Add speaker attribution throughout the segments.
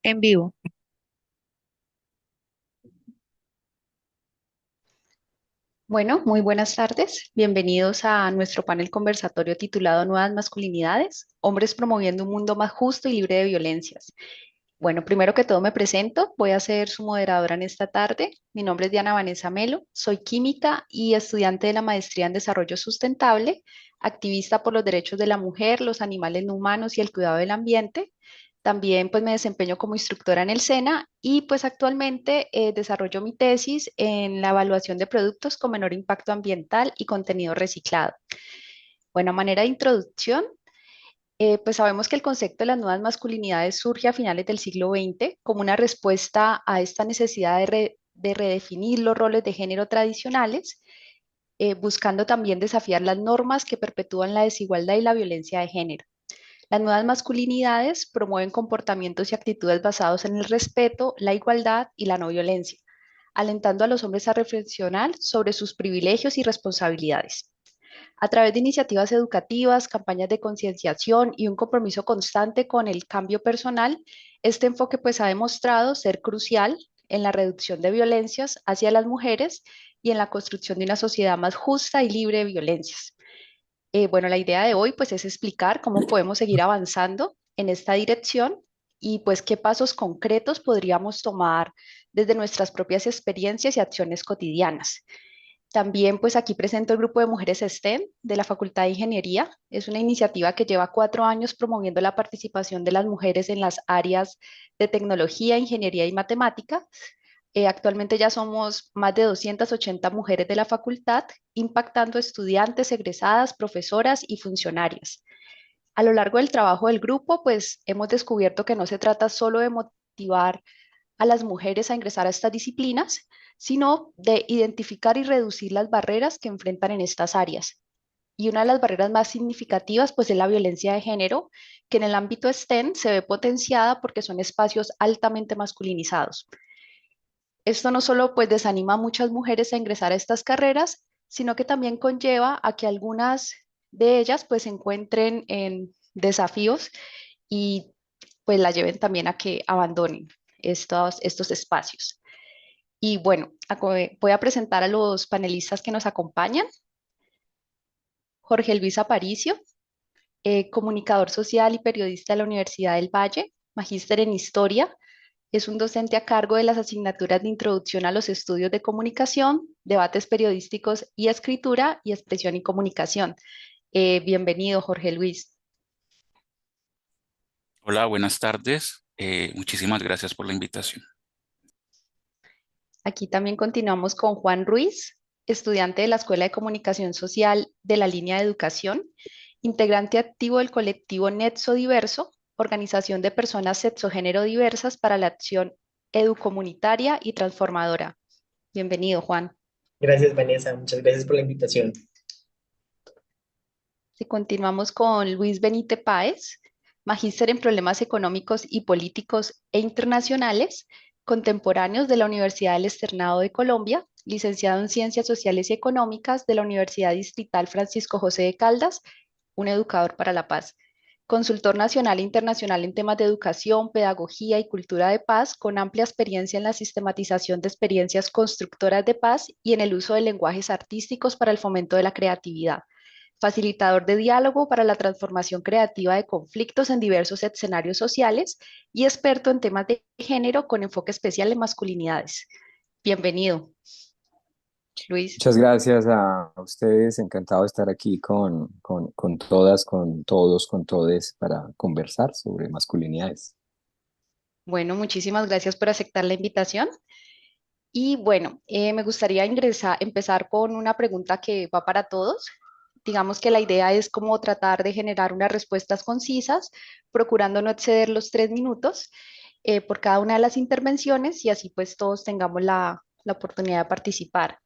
Speaker 1: En vivo. Bueno, muy buenas tardes. Bienvenidos a nuestro panel conversatorio titulado Nuevas Masculinidades, Hombres promoviendo un mundo más justo y libre de violencias. Bueno, primero que todo me presento, voy a ser su moderadora en esta tarde. Mi nombre es Diana Vanessa Melo, soy química y estudiante de la maestría en desarrollo sustentable, activista por los derechos de la mujer, los animales no humanos y el cuidado del ambiente. También pues me desempeño como instructora en el SENA y pues actualmente desarrollo mi tesis en la evaluación de productos con menor impacto ambiental y contenido reciclado. Bueno, a manera de introducción, pues sabemos que el concepto de las nuevas masculinidades surge a finales del siglo XX como una respuesta a esta necesidad de redefinir los roles de género tradicionales, buscando también desafiar las normas que perpetúan la desigualdad y la violencia de género. Las nuevas masculinidades promueven comportamientos y actitudes basados en el respeto, la igualdad y la no violencia, alentando a los hombres a reflexionar sobre sus privilegios y responsabilidades. A través de iniciativas educativas, campañas de concienciación y un compromiso constante con el cambio personal, este enfoque pues ha demostrado ser crucial en la reducción de violencias hacia las mujeres y en la construcción de una sociedad más justa y libre de violencias. Bueno, la idea de hoy pues es explicar cómo podemos seguir avanzando en esta dirección y pues qué pasos concretos podríamos tomar desde nuestras propias experiencias y acciones cotidianas. También pues aquí presento el grupo de mujeres STEM de la Facultad de Ingeniería. Es una iniciativa que lleva 4 años promoviendo la participación de las mujeres en las áreas de tecnología, ingeniería y matemática. Actualmente ya somos más de 280 mujeres de la facultad, impactando estudiantes, egresadas, profesoras y funcionarias. A lo largo del trabajo del grupo, pues hemos descubierto que no se trata solo de motivar a las mujeres a ingresar a estas disciplinas, sino de identificar y reducir las barreras que enfrentan en estas áreas. Y una de las barreras más significativas, pues, es la violencia de género, que en el ámbito STEM se ve potenciada porque son espacios altamente masculinizados. Esto no solo pues desanima a muchas mujeres a ingresar a estas carreras, sino que también conlleva a que algunas de ellas pues se encuentren en desafíos y pues la lleven también a que abandonen estos espacios. Y bueno, voy a presentar a los panelistas que nos acompañan. Jorge Luis Aparicio, comunicador social y periodista de la Universidad del Valle, magíster en historia. Es un docente a cargo de las asignaturas de Introducción a los Estudios de Comunicación, Debates Periodísticos y Escritura y Expresión y Comunicación. Bienvenido, Jorge Luis.
Speaker 2: Hola, buenas tardes. Muchísimas gracias por la invitación.
Speaker 1: Aquí también continuamos con Juan Ruiz, estudiante de la Escuela de Comunicación Social de la línea de educación, integrante activo del colectivo Netso Diverso, organización de personas sexogénero diversas para la acción educomunitaria y transformadora. Bienvenido, Juan.
Speaker 3: Gracias, Vanessa. Muchas gracias por la invitación.
Speaker 1: Si continuamos con Luis Benítez Páez, magíster en problemas económicos y políticos e internacionales, contemporáneos de la Universidad del Externado de Colombia, licenciado en Ciencias Sociales y Económicas de la Universidad Distrital Francisco José de Caldas, un educador para la paz. Consultor nacional e internacional en temas de educación, pedagogía y cultura de paz, con amplia experiencia en la sistematización de experiencias constructoras de paz y en el uso de lenguajes artísticos para el fomento de la creatividad, facilitador de diálogo para la transformación creativa de conflictos en diversos escenarios sociales y experto en temas de género con enfoque especial en masculinidades. Bienvenido, Luis.
Speaker 4: Muchas gracias a ustedes, encantado de estar aquí con todas, con todos, con todes para conversar sobre masculinidades.
Speaker 1: Bueno, muchísimas gracias por aceptar la invitación. Y bueno, me gustaría empezar con una pregunta que va para todos. Digamos que la idea es como tratar de generar unas respuestas concisas, procurando no exceder los 3 minutos. por cada una de las intervenciones y así pues todos tengamos la oportunidad de participar.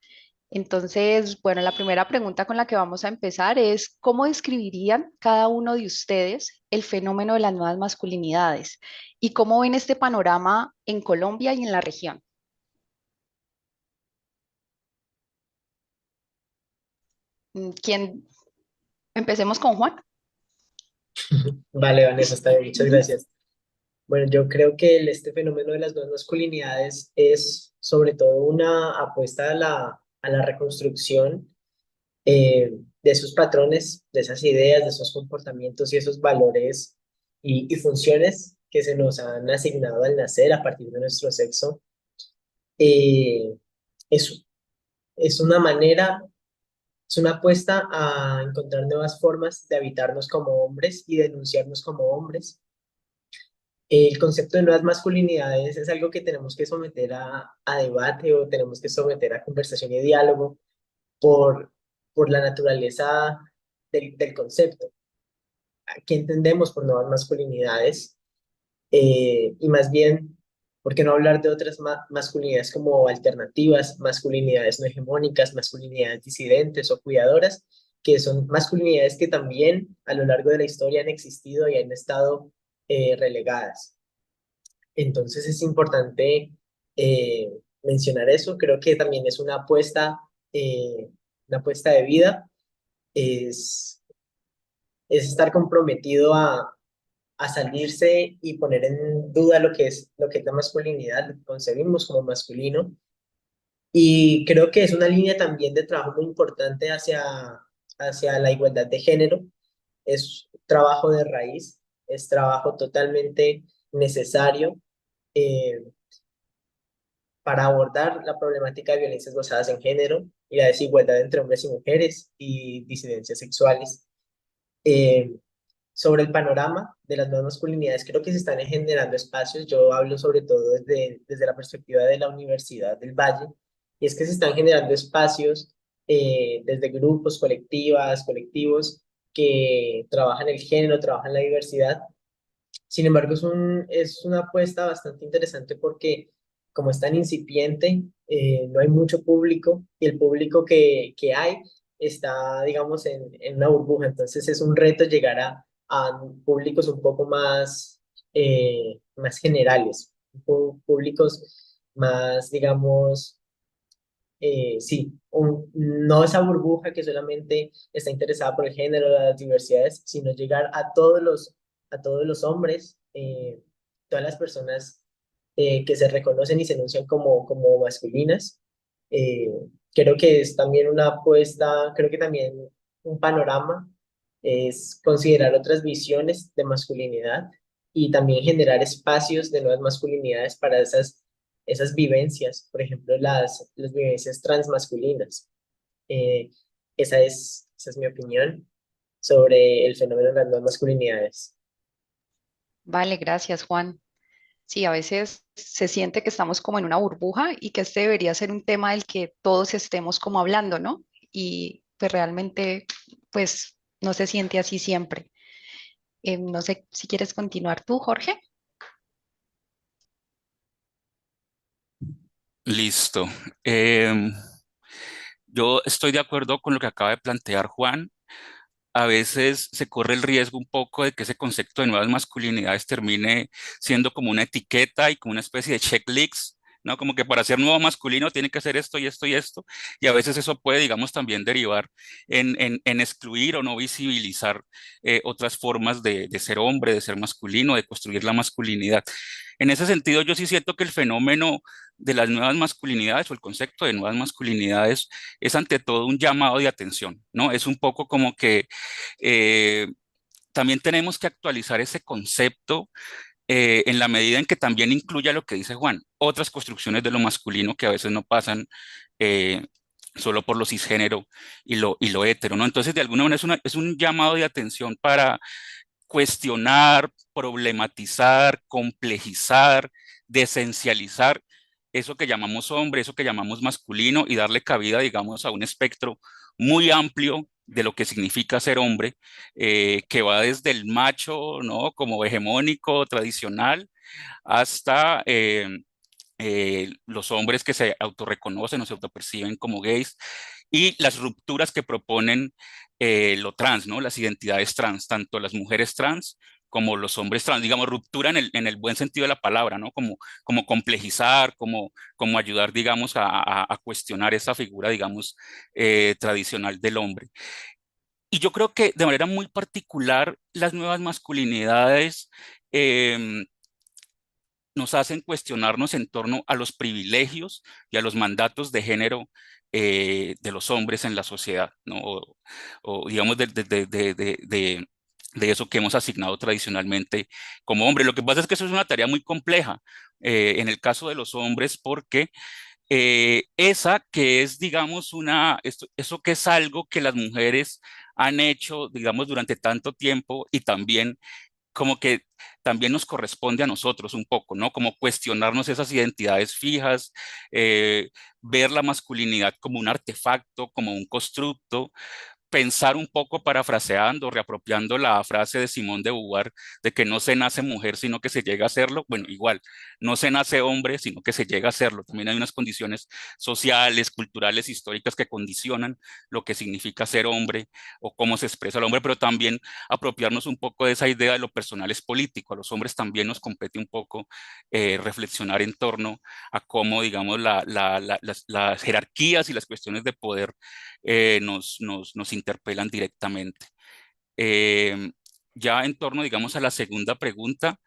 Speaker 1: Entonces, bueno, la primera pregunta con la que vamos a empezar es, ¿cómo describirían cada uno de ustedes el fenómeno de las nuevas masculinidades y cómo ven este panorama en Colombia y en la región? ¿Quién? Empecemos con Juan.
Speaker 3: Vale, Vanessa, está bien, muchas gracias. Bueno, yo creo que este fenómeno de las nuevas masculinidades es sobre todo una apuesta a la reconstrucción de esos patrones, de esas ideas, de esos comportamientos y esos valores y funciones que se nos han asignado al nacer a partir de nuestro sexo. Eh, es, es una manera, es una apuesta a encontrar nuevas formas de habitarnos como hombres y denunciarnos como hombres. El concepto de nuevas masculinidades es algo que tenemos que someter a debate o tenemos que someter a conversación y diálogo por, por la naturaleza del concepto. ¿Qué entendemos por nuevas masculinidades? Y más bien, ¿por qué no hablar de otras masculinidades como alternativas, masculinidades no hegemónicas, masculinidades disidentes o cuidadoras, que son masculinidades que también a lo largo de la historia han existido y han estado relegadas? Entonces es importante mencionar eso. Creo que también es una apuesta de vida, es, es estar comprometido a salirse y poner en duda lo que es la masculinidad, lo que concebimos como masculino. Y creo que es una línea también de trabajo muy importante hacia la igualdad de género. Es trabajo de raíz, es trabajo totalmente necesario eh, para abordar la problemática de violencias basadas en género y la desigualdad entre hombres y mujeres y disidencias sexuales. Eh, Sobre el panorama de las nuevas masculinidades, creo que se están generando espacios. Yo hablo sobre todo desde la perspectiva de la Universidad del Valle, y es que se están generando espacios desde grupos, colectivos que trabajan el género, trabajan la diversidad. Sin embargo, es una apuesta bastante interesante porque como es tan incipiente, no hay mucho público y el público que hay está, digamos, en una burbuja. Entonces es un reto llegar a públicos un poco más generales, públicos más, digamos, sí, no esa burbuja que solamente está interesada por el género, las diversidades, sino llegar a todos los hombres, todas las personas que se reconocen y se enuncian como masculinas. Eh, Creo que es también una apuesta, creo que también un panorama es considerar otras visiones de masculinidad y también generar espacios de nuevas masculinidades para esas vivencias, por ejemplo, las vivencias transmasculinas. Eh, esa es mi opinión sobre el fenómeno de las nuevas masculinidades.
Speaker 1: Vale, gracias, Juan. Sí, a veces se siente que estamos como en una burbuja y que este debería ser un tema del que todos estemos como hablando, ¿no? Y pues realmente, pues no se siente así siempre. No sé si quieres continuar tú, Jorge.
Speaker 2: Listo. Em, yo estoy de acuerdo con lo que acaba de plantear Juan. A veces se corre el riesgo un poco de que ese concepto de nuevas masculinidades termine siendo como una etiqueta y como una especie de checklist, ¿no? Como que para ser nuevo masculino tiene que hacer esto y esto y esto. Y a veces eso puede, digamos, también derivar en excluir o no visibilizar otras formas de ser hombre, de ser masculino, de construir la masculinidad. En ese sentido, yo sí siento que el fenómeno de las nuevas masculinidades o el concepto de nuevas masculinidades es ante todo un llamado de atención, ¿no? Es un poco como que eh, también tenemos que actualizar ese concepto en la medida en que también incluya lo que dice Juan, otras construcciones de lo masculino que a veces no pasan eh, solo por lo cisgénero y lo hetero, ¿no? Entonces, de alguna manera es un llamado de atención para cuestionar, problematizar, complejizar, desencializar eso que llamamos hombre, eso que llamamos masculino y darle cabida, digamos, a un espectro muy amplio de lo que significa ser hombre, que va desde el macho, ¿no? Como hegemónico, tradicional, hasta los hombres que se autorreconocen o se autoperciben como gays y las rupturas que proponen lo trans, ¿no? Las identidades trans, tanto las mujeres trans como los hombres trans, digamos, ruptura en el buen sentido de la palabra, ¿no? Como complejizar, como ayudar, digamos, a cuestionar esa figura, digamos, tradicional del hombre. Y yo creo que de manera muy particular las nuevas masculinidades em, nos hacen cuestionarnos en torno a los privilegios y a los mandatos de género de los hombres en la sociedad, ¿no? O digamos de eso que hemos asignado tradicionalmente como hombre. Lo que pasa es que eso es una tarea muy compleja en el caso de los hombres porque esa que es, digamos, eso que es algo que las mujeres han hecho, digamos, durante tanto tiempo y también como que también nos corresponde a nosotros un poco, ¿no? Como cuestionarnos esas identidades fijas, eh, ver la masculinidad como un artefacto, como un constructo, pensar un poco parafraseando, reapropiando la frase de Simón de Beauvoir de que no se nace mujer, sino que se llega a serlo. Bueno, igual, no se nace hombre, sino que se llega a serlo. También hay unas condiciones sociales, culturales, históricas que condicionan lo que significa ser hombre o cómo se expresa el hombre, pero también apropiarnos un poco de esa idea de lo personal es político. A los hombres también nos compete un poco reflexionar en torno a cómo, digamos, las jerarquías y las cuestiones de poder nos interpelan directamente. Eh, ya en torno, digamos, a la segunda pregunta,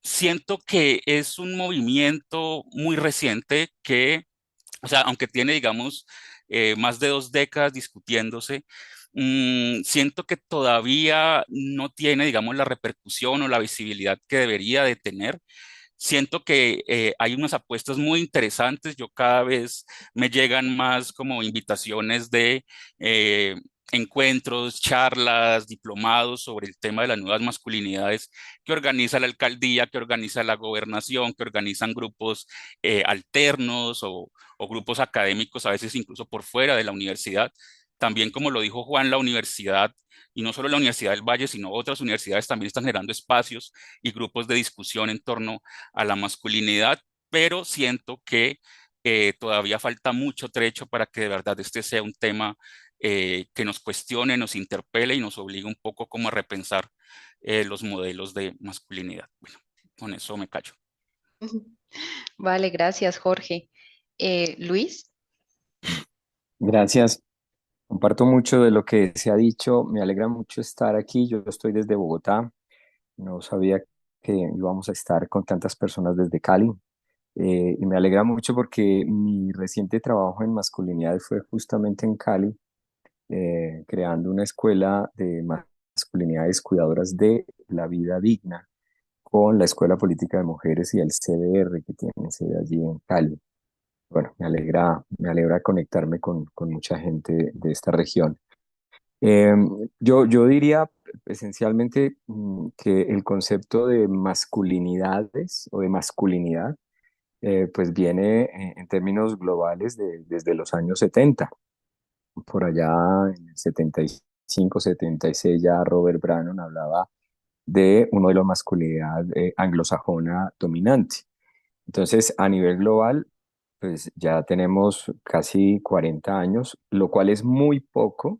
Speaker 2: siento que es un movimiento muy reciente que, o sea, aunque tiene, digamos, más de 2 décadas discutiéndose, siento que todavía no tiene, digamos, la repercusión o la visibilidad que debería de tener. Siento que hay unas apuestas muy interesantes. Yo cada vez me llegan más como invitaciones de eh, encuentros, charlas, diplomados sobre el tema de las nuevas masculinidades que organiza la alcaldía, que organiza la gobernación, que organizan grupos alternos o grupos académicos, a veces incluso por fuera de la universidad. También, como lo dijo Juan, la universidad, y no solo la Universidad del Valle, sino otras universidades también están generando espacios y grupos de discusión en torno a la masculinidad, pero siento que todavía falta mucho trecho para que de verdad este sea un tema que nos cuestione, nos interpele y nos obligue un poco como a repensar los modelos de masculinidad. Bueno, con eso me callo.
Speaker 1: Vale, gracias, Jorge. Luis.
Speaker 4: Gracias. Comparto mucho de lo que se ha dicho. Me alegra mucho estar aquí. Yo estoy desde Bogotá. No sabía que íbamos a estar con tantas personas desde Cali. Y me alegra mucho porque mi reciente trabajo en masculinidad fue justamente en Cali, creando una escuela de masculinidades cuidadoras de la vida digna con la Escuela Política de Mujeres y el CDR que tiene sede allí en Cali. Bueno, me alegra conectarme con mucha gente de esta región. Eh, yo diría esencialmente que el concepto de masculinidades o de masculinidad pues viene en términos globales desde los años 70. Por allá en el 75, 76 ya Robert Brannon hablaba de un modelo de masculinidad anglosajona dominante. Entonces, a nivel global, pues ya tenemos casi 40 años, lo cual es muy poco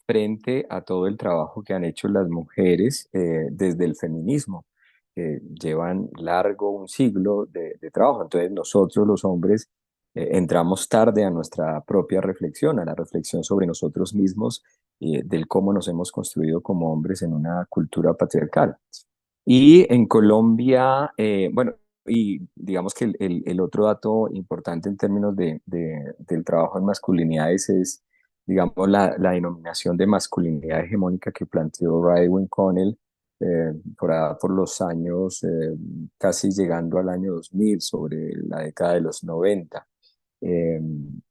Speaker 4: frente a todo el trabajo que han hecho las mujeres desde el feminismo, que llevan largo un siglo de trabajo. Entonces, nosotros los hombres entramos tarde a nuestra propia reflexión, a la reflexión sobre nosotros mismos, del cómo nos hemos construido como hombres en una cultura patriarcal. Y en Colombia, bueno, y digamos que el otro dato importante en términos del trabajo en masculinidades es, digamos, la denominación de masculinidad hegemónica que planteó Raewyn Connell por los años, casi llegando al año 2000, sobre la década de los 90. Eh,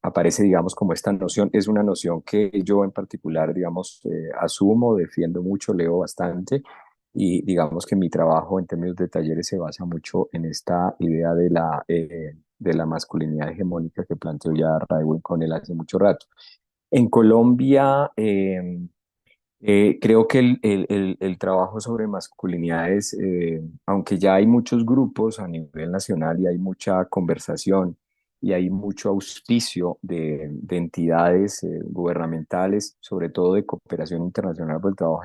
Speaker 4: Aparece, digamos, como esta noción, es una noción que yo en particular, digamos, asumo, defiendo mucho, leo bastante y digamos que mi trabajo en términos de talleres se basa mucho en esta idea de la masculinidad hegemónica que planteó ya Raúl con él hace mucho rato. En Colombia, Creo que el trabajo sobre masculinidades, aunque ya hay muchos grupos a nivel nacional y hay mucha conversación y hay mucho auspicio de entidades gubernamentales, sobre todo de cooperación internacional por el trabajo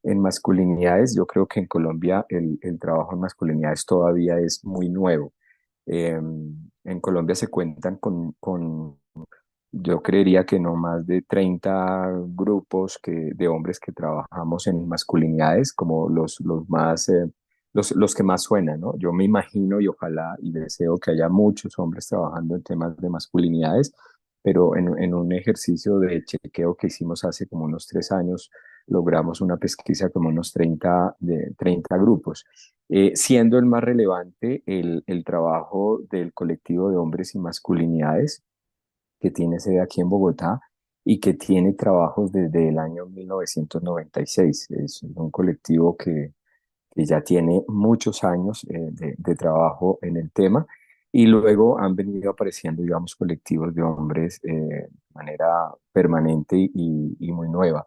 Speaker 4: en masculinidades, yo creo que en Colombia el trabajo en masculinidades todavía es muy nuevo. En Colombia se cuentan con yo creería que no más de 30 grupos de hombres que trabajamos en masculinidades, como los más, los que más suenan, ¿no? Yo me imagino y ojalá y deseo que haya muchos hombres trabajando en temas de masculinidades, pero en un ejercicio de chequeo que hicimos hace como unos 3 años, logramos una pesquisa como unos 30 grupos, siendo el más relevante el trabajo del colectivo de hombres y masculinidades que tiene sede aquí en Bogotá y que tiene trabajos desde el año 1996. Es un colectivo que ya tiene muchos años de trabajo en el tema y luego han venido apareciendo, digamos, colectivos de hombres de manera permanente y muy nueva.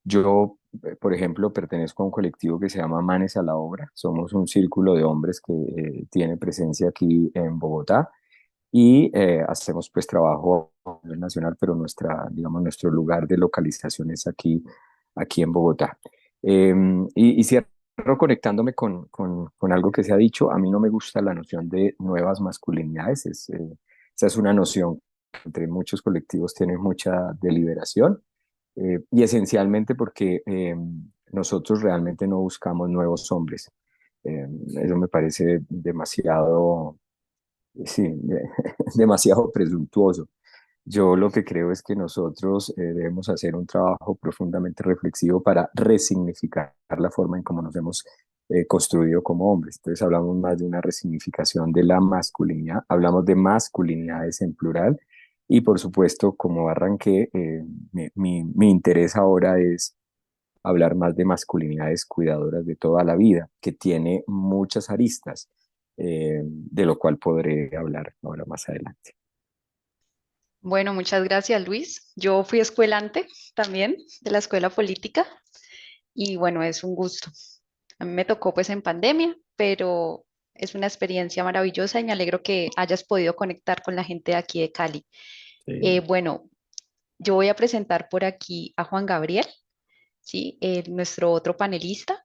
Speaker 4: Yo, por ejemplo, pertenezco a un colectivo que se llama Manes a la Obra. Somos un círculo de hombres que tiene presencia aquí en Bogotá y hacemos pues trabajo a nivel nacional, pero digamos, nuestro lugar de localización es aquí en Bogotá. Y cierro conectándome con algo que se ha dicho, a mí no me gusta la noción de nuevas masculinidades, esa es una noción que entre muchos colectivos tiene mucha deliberación y esencialmente porque nosotros realmente no buscamos nuevos hombres. Eso me parece demasiado. Sí, demasiado presuntuoso. Yo lo que creo es que nosotros debemos hacer un trabajo profundamente reflexivo para resignificar la forma en cómo nos hemos construido como hombres. Entonces hablamos más de una resignificación de la masculinidad, hablamos de masculinidades en plural y por supuesto, como arranqué, mi interés ahora es hablar más de masculinidades cuidadoras de toda la vida, que tiene muchas aristas, de lo cual podré hablar ahora más adelante.
Speaker 1: Bueno, muchas gracias, Luis. Yo fui escuelante también de la escuela política y bueno, es un gusto. A mí me tocó pues en pandemia, pero es una experiencia maravillosa y me alegro que hayas podido conectar con la gente de aquí de Cali.
Speaker 4: Sí.
Speaker 1: Bueno, yo voy a presentar por aquí a Juan Gabriel, ¿sí? Nuestro otro panelista.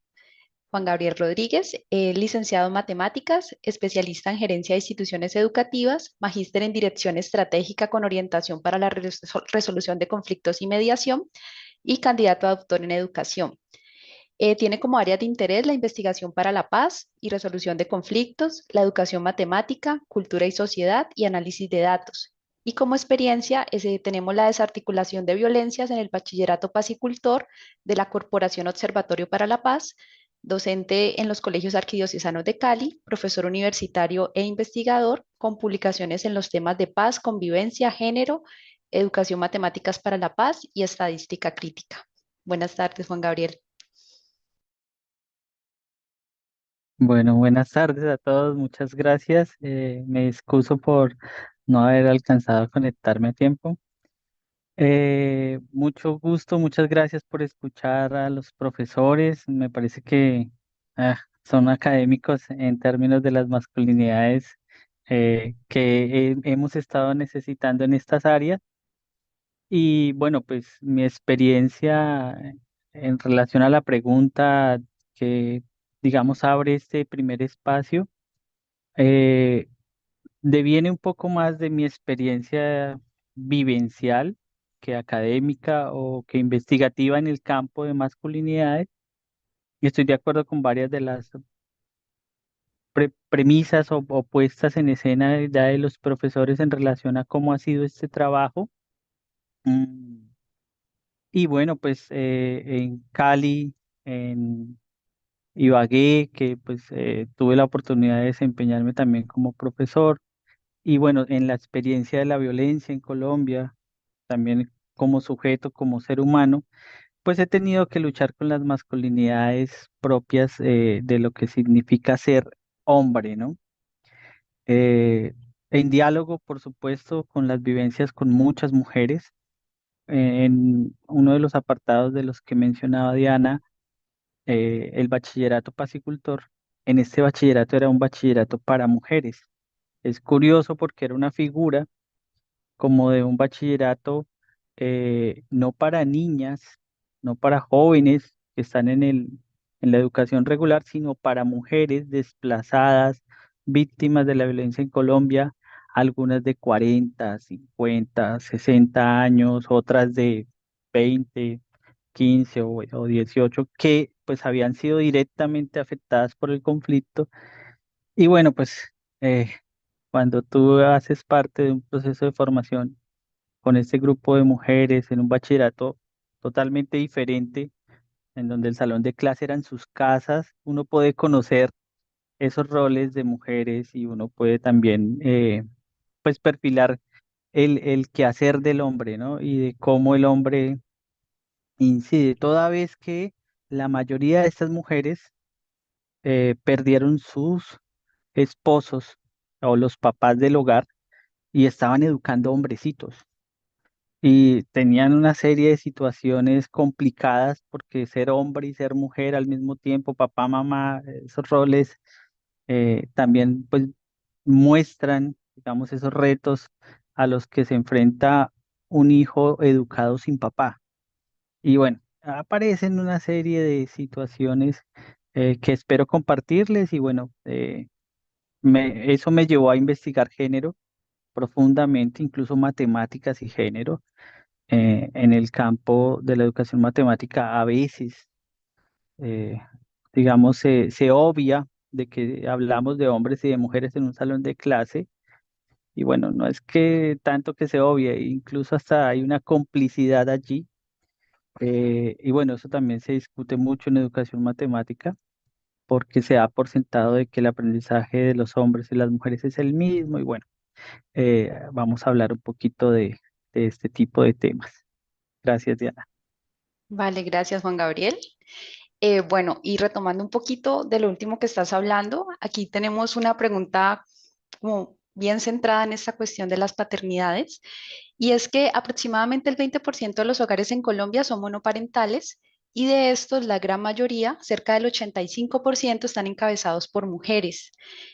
Speaker 1: Juan Gabriel Rodríguez, licenciado en matemáticas, especialista en gerencia de instituciones educativas, magíster en dirección estratégica con orientación para la resolución de conflictos y mediación y candidato a doctor en educación. Tiene como área de interés la investigación para la paz y resolución de conflictos, la educación matemática, cultura y sociedad y análisis de datos. Y como experiencia tenemos la desarticulación de violencias en el bachillerato pacicultor de la Corporación Observatorio para la Paz, docente en los colegios arquidiocesanos de Cali, profesor universitario e investigador, con publicaciones en los temas de paz, convivencia, género, educación matemáticas para la paz y estadística crítica. Buenas tardes, Juan Gabriel.
Speaker 5: Bueno, buenas tardes a todos, muchas gracias. Me excuso por no haber alcanzado a conectarme a tiempo. Mucho gusto, muchas gracias por escuchar a los profesores. Me parece que son académicos en términos de las masculinidades que hemos estado necesitando en estas áreas. Y bueno, pues mi experiencia en relación a la pregunta que, digamos, abre este primer espacio, eh, deviene un poco más de mi experiencia vivencial que académica o que investigativa en el campo de masculinidades. Y estoy de acuerdo con varias de las premisas o puestas en escena ya de los profesores en relación a cómo ha sido este trabajo. Mm, Y bueno, pues en Cali, en Ibagué, que pues tuve la oportunidad de desempeñarme también como profesor. Y bueno, en la experiencia de la violencia en Colombia, también como sujeto, como ser humano, pues he tenido que luchar con las masculinidades propias de lo que significa ser hombre, ¿no? Eh, en diálogo, por supuesto, con las vivencias con muchas mujeres en uno de los apartados de los que mencionaba Diana, el bachillerato pacicultor, en este bachillerato era un bachillerato para mujeres. Es curioso porque era una figura como de un bachillerato no para niñas, no para jóvenes que están en la educación regular, sino para mujeres desplazadas, víctimas de la violencia en Colombia, algunas de 40, 50, 60 años, otras de 20, 15 o 18, que pues habían sido directamente afectadas por el conflicto. Y bueno, pues eh, cuando tú haces parte de un proceso de formación con este grupo de mujeres en un bachillerato totalmente diferente, en donde el salón de clase eran sus casas, uno puede conocer esos roles de mujeres y uno puede también pues perfilar el quehacer del hombre, ¿no? Y de cómo el hombre incide, toda vez que la mayoría de estas mujeres perdieron sus esposos o los papás del hogar y estaban educando hombrecitos. Y tenían una serie de situaciones complicadas porque ser hombre y ser mujer al mismo tiempo, papá, mamá, esos roles también pues muestran, digamos, esos retos a los que se enfrenta un hijo educado sin papá. Y bueno, aparecen una serie de situaciones que espero compartirles y bueno, eso me llevó a investigar género profundamente, incluso matemáticas y género en el campo de la educación matemática a veces, eh, digamos, se obvia de que hablamos de hombres y de mujeres en un salón de clase. Y bueno, no es que tanto que se obvie, incluso hasta hay una complicidad allí. Y bueno, eso también se discute mucho en educación matemática, porque se da por sentado de que el aprendizaje de los hombres y las mujeres es el mismo. Y bueno, vamos a hablar un poquito de este tipo de temas. Gracias, Diana.
Speaker 1: Vale, gracias Juan Gabriel. Bueno, y retomando un poquito de lo último que estás hablando, aquí tenemos una pregunta como bien centrada en esta cuestión de las paternidades, y es que aproximadamente el 20% de los hogares en Colombia son monoparentales y de estos la gran mayoría, cerca del 85%, están encabezados por mujeres.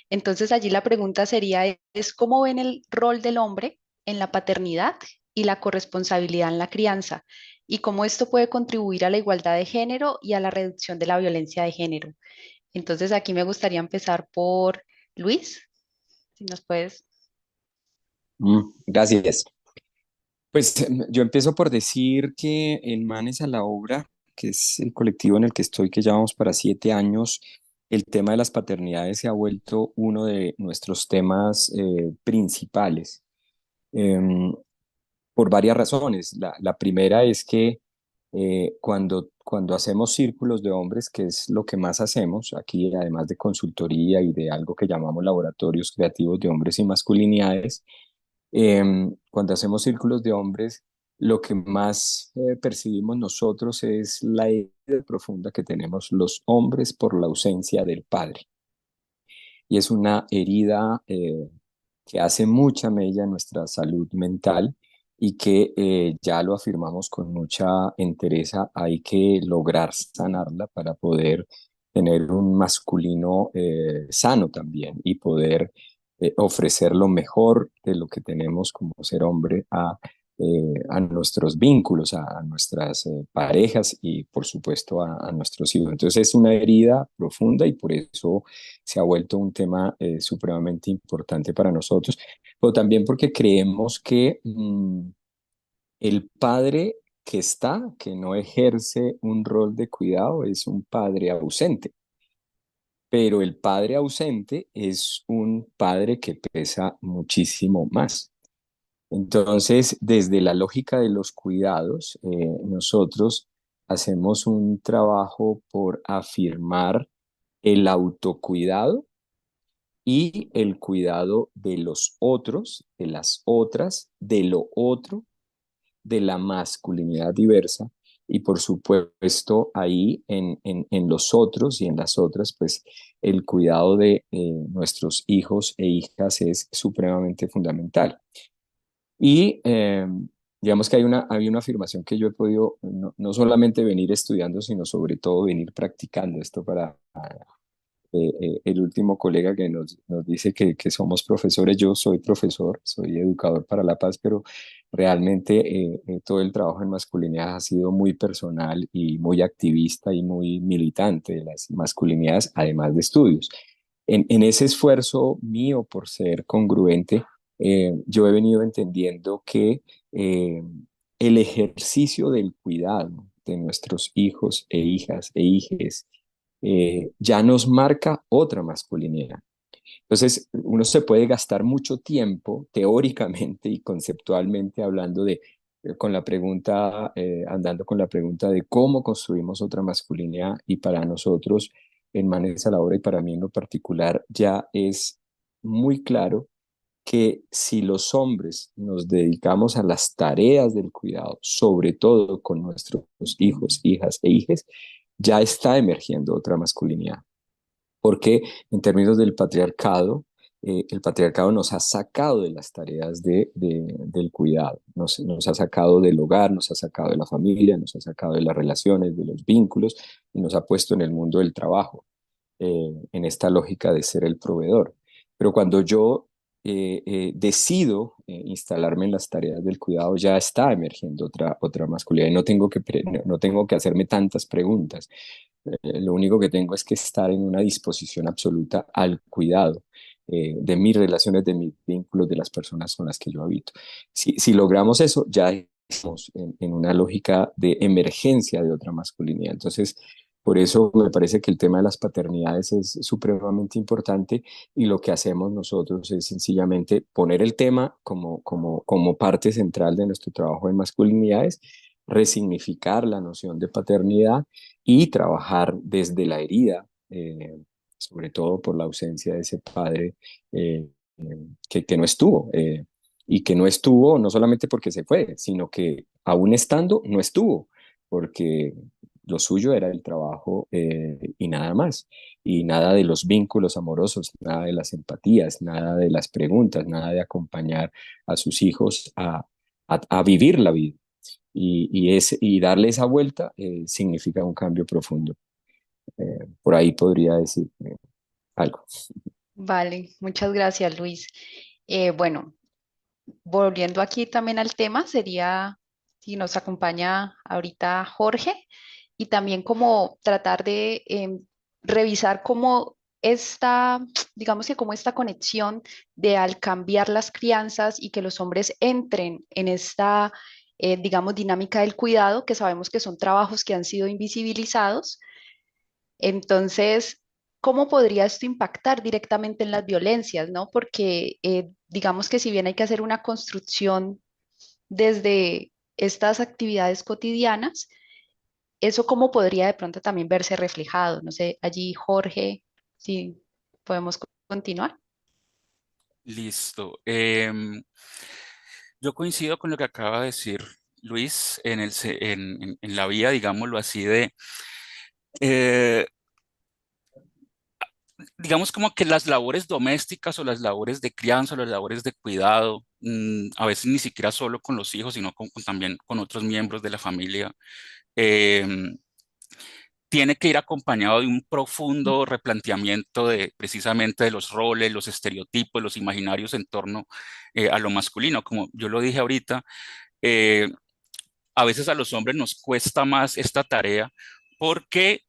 Speaker 1: Entonces allí la pregunta sería, es ¿cómo ven el rol del hombre en la paternidad y la corresponsabilidad en la crianza? Y cómo esto puede contribuir a la igualdad de género y a la reducción de la violencia de género. Entonces aquí me gustaría empezar por Luis, si nos puedes.
Speaker 4: Gracias. Pues yo empiezo por decir que en Manes a la Obra, que es el colectivo en el que estoy, que llevamos para 7 años, el tema de las paternidades se ha vuelto uno de nuestros temas principales, em, por varias razones. La primera es que cuando hacemos círculos de hombres, que es lo que más hacemos aquí, además de consultoría y de algo que llamamos laboratorios creativos de hombres y masculinidades, cuando hacemos círculos de hombres, lo que más percibimos nosotros es la herida profunda que tenemos los hombres por la ausencia del padre. Y es una herida que hace mucha mella en nuestra salud mental y que ya lo afirmamos con mucha entereza, hay que lograr sanarla para poder tener un masculino sano también y poder ofrecer lo mejor de lo que tenemos como ser hombre a nuestros vínculos, a nuestras parejas y por supuesto a nuestros hijos. Entonces es una herida profunda y por eso se ha vuelto un tema supremamente importante para nosotros, pero también porque creemos que el padre que está, que no ejerce un rol de cuidado, es un padre ausente, pero el padre ausente es un padre que pesa muchísimo más. Entonces, desde la lógica de los cuidados, nosotros hacemos un trabajo por afirmar el autocuidado y el cuidado de los otros, de las otras, de lo otro, de la masculinidad diversa y por supuesto ahí en los otros y en las otras, pues el cuidado de nuestros hijos e hijas es supremamente fundamental. Y Digamos que hay una afirmación que yo he podido no solamente venir estudiando, sino sobre todo venir practicando esto para el último colega que nos dice que somos profesores. Yo soy profesor, soy educador para la paz, pero realmente todo el trabajo en masculinidad ha sido muy personal y muy activista y muy militante de las masculinidades, además de estudios. En ese esfuerzo mío por ser congruente, yo he venido entendiendo que el ejercicio del cuidado de nuestros hijos e hijas e hijes ya nos marca otra masculinidad. Entonces, uno se puede gastar mucho tiempo teóricamente y conceptualmente hablando con la pregunta, andando con la pregunta de cómo construimos otra masculinidad, y para nosotros en Manes a la Obra y para mí en lo particular ya es muy claro que si los hombres nos dedicamos a las tareas del cuidado, sobre todo con nuestros hijos, hijas e hijes, ya está emergiendo otra masculinidad. Porque en términos del patriarcado, el patriarcado nos ha sacado de las tareas del cuidado, nos ha sacado del hogar, nos ha sacado de la familia, nos ha sacado de las relaciones, de los vínculos, y nos ha puesto en el mundo del trabajo, en esta lógica de ser el proveedor. Pero cuando yo decido instalarme en las tareas del cuidado, ya está emergiendo otra masculinidad, y no tengo que hacerme tantas preguntas. Lo único que tengo es que estar en una disposición absoluta al cuidado de mis relaciones, de mis vínculos, de las personas con las que yo habito. Si logramos eso, ya estamos en una lógica de emergencia de otra masculinidad. Entonces, por eso me parece que el tema de las paternidades es supremamente importante, y lo que hacemos nosotros es sencillamente poner el tema como parte central de nuestro trabajo en masculinidades, resignificar la noción de paternidad y trabajar desde la herida, sobre todo por la ausencia de ese padre que no estuvo. Y que no estuvo no solamente porque se fue, sino que aún estando, no estuvo, porque lo suyo era el trabajo y nada más, y nada de los vínculos amorosos, nada de las empatías, nada de las preguntas, nada de acompañar a sus hijos a vivir la vida. Y darle esa vuelta significa un cambio profundo. Por ahí podría decir algo.
Speaker 1: Vale, muchas gracias, Luis. Bueno, volviendo aquí también al tema, sería si nos acompaña ahorita Jorge y también como tratar de revisar cómo esta, digamos que como esta conexión de al cambiar las crianzas y que los hombres entren en esta, digamos, dinámica del cuidado, que sabemos que son trabajos que han sido invisibilizados. Entonces, ¿cómo podría esto impactar directamente en las violencias, no? Porque digamos que si bien hay que hacer una construcción desde estas actividades cotidianas, eso cómo podría de pronto también verse reflejado. No sé, allí Jorge, si podemos continuar.
Speaker 2: Listo. Yo coincido con lo que acaba de decir Luis en la vía, digámoslo así, eh, digamos como que las labores domésticas o las labores de crianza o las labores de cuidado, a veces ni siquiera solo con los hijos, sino también con otros miembros de la familia, em, tiene que ir acompañado de un profundo replanteamiento de precisamente de los roles, los estereotipos, los imaginarios en torno a lo masculino. Como yo lo dije ahorita, eh, a veces a los hombres nos cuesta más esta tarea porque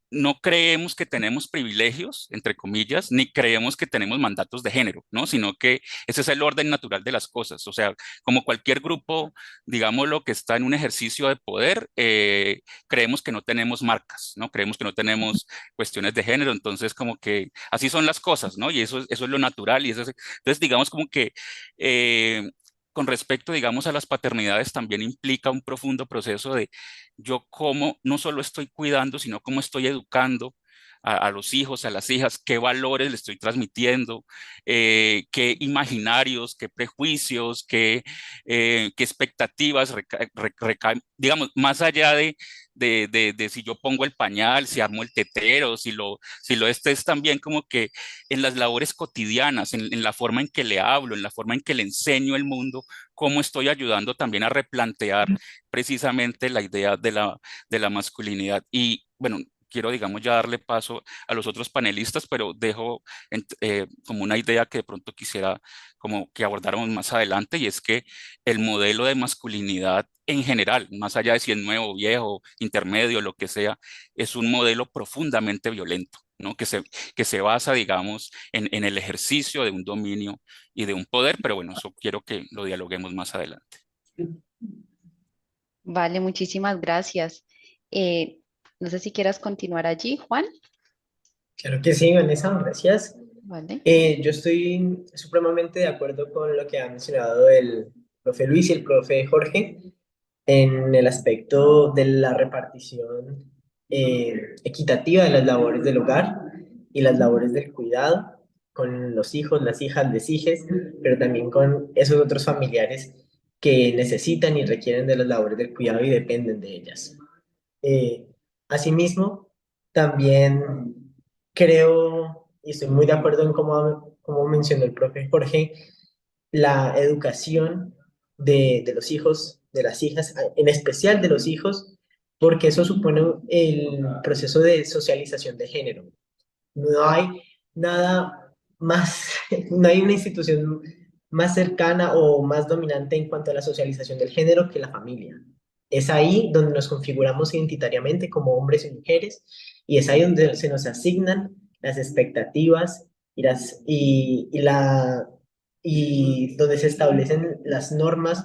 Speaker 2: no creemos que tenemos privilegios, entre comillas, ni creemos que tenemos mandatos de género, ¿no? Sino que ese es el orden natural de las cosas. O sea, como cualquier grupo, digámoslo, que está en un ejercicio de poder, creemos que no tenemos marcas, ¿no? Creemos que no tenemos cuestiones de género. Entonces, como que así son las cosas, ¿no? Y eso es lo natural. Entonces, digamos como que eh, con respecto, digamos, a las paternidades, también implica un profundo proceso de yo cómo no solo estoy cuidando, sino cómo estoy educando a los hijos, a las hijas, qué valores le estoy transmitiendo, qué imaginarios, qué prejuicios, qué expectativas recaen, digamos, más allá de si yo pongo el pañal, si armo el tetero, si lo este es también como que en las labores cotidianas, en la forma en que le hablo, en la forma en que le enseño el mundo, cómo estoy ayudando también a replantear precisamente la idea de la masculinidad. Y bueno, quiero, digamos, ya darle paso a los otros panelistas, pero dejo como una idea que de pronto quisiera como que abordáramos más adelante, y es que el modelo de masculinidad en general, más allá de si es nuevo, viejo, intermedio, lo que sea, es un modelo profundamente violento, ¿no? Que se basa, digamos, en el ejercicio de un dominio y de un poder, pero bueno, eso quiero que lo dialoguemos más adelante.
Speaker 1: Vale, muchísimas gracias. Eh, no sé si quieras continuar allí, Juan.
Speaker 3: Claro que sí, Vanessa, gracias.
Speaker 1: Vale.
Speaker 3: Yo estoy supremamente de acuerdo con lo que ha mencionado el profe Luis y el profe Jorge en el aspecto de la repartición equitativa de las labores del hogar y las labores del cuidado con los hijos, las hijas, les hijes, pero también con esos otros familiares que necesitan y requieren de las labores del cuidado y dependen de ellas. Eh, Asimismo, también creo, y estoy muy de acuerdo en cómo mencionó el profe Jorge, la educación de los hijos, de las hijas, en especial de los hijos, porque eso supone el proceso de socialización de género. No hay nada más, no hay una institución más cercana o más dominante en cuanto a la socialización del género que la familia. Es ahí donde nos configuramos identitariamente como hombres y mujeres y es ahí donde se nos asignan las expectativas y donde se establecen las normas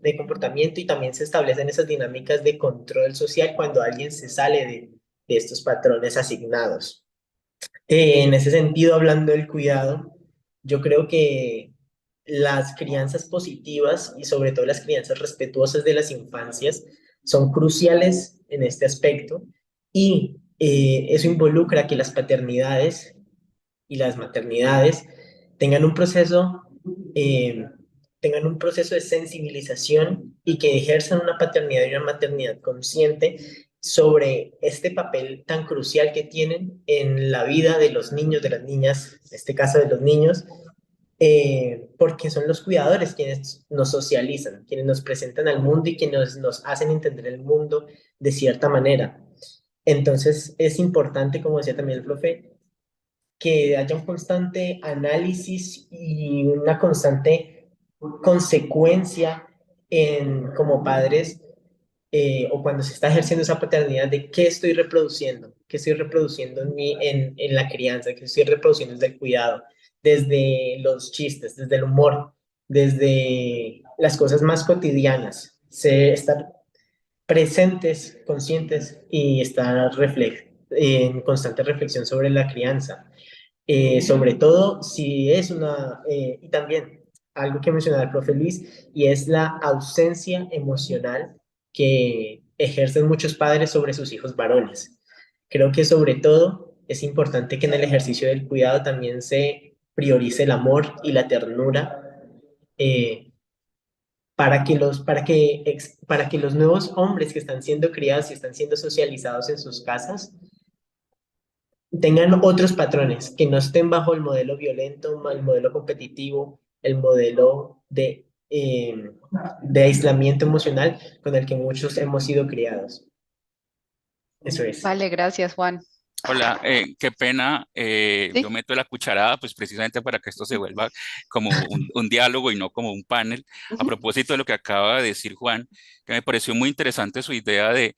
Speaker 3: de comportamiento y también se establecen esas dinámicas de control social cuando alguien se sale de estos patrones asignados. En ese sentido, hablando del cuidado, yo creo que las crianzas positivas y sobre todo las crianzas respetuosas de las infancias son cruciales en este aspecto y eso involucra que las paternidades y las maternidades tengan un proceso, eh, tengan un proceso de sensibilización y que ejerzan una paternidad y una maternidad consciente sobre este papel tan crucial que tienen en la vida de los niños, de las niñas, en este caso de los niños, porque son los cuidadores quienes nos socializan, quienes nos presentan al mundo y quienes nos hacen entender el mundo de cierta manera. Entonces es importante, como decía también el profe, que haya un constante análisis y una constante consecuencia como padres o cuando se está ejerciendo esa paternidad de qué estoy reproduciendo en la crianza, qué estoy reproduciendo desde el cuidado, desde los chistes, desde el humor, desde las cosas más cotidianas, estar presentes, conscientes y estar en constante reflexión sobre la crianza. Sobre todo si es y también algo que mencionaba el profe Luis, y es la ausencia emocional que ejercen muchos padres sobre sus hijos varones. Creo que sobre todo es importante que en el ejercicio del cuidado también se priorice el amor y la ternura eh, para que los nuevos hombres que están siendo criados y están siendo socializados en sus casas tengan otros patrones, que no estén bajo el modelo violento, el modelo competitivo, el modelo de aislamiento emocional con el que muchos hemos sido criados. Eso es.
Speaker 1: Vale, gracias, Juan.
Speaker 2: Hola, qué pena, yo
Speaker 1: Sí.
Speaker 2: meto la cucharada pues precisamente para que esto se vuelva como un diálogo y no como un panel. A
Speaker 1: Ujú.
Speaker 2: propósito de lo que acaba de decir Juan, que me pareció muy interesante su idea de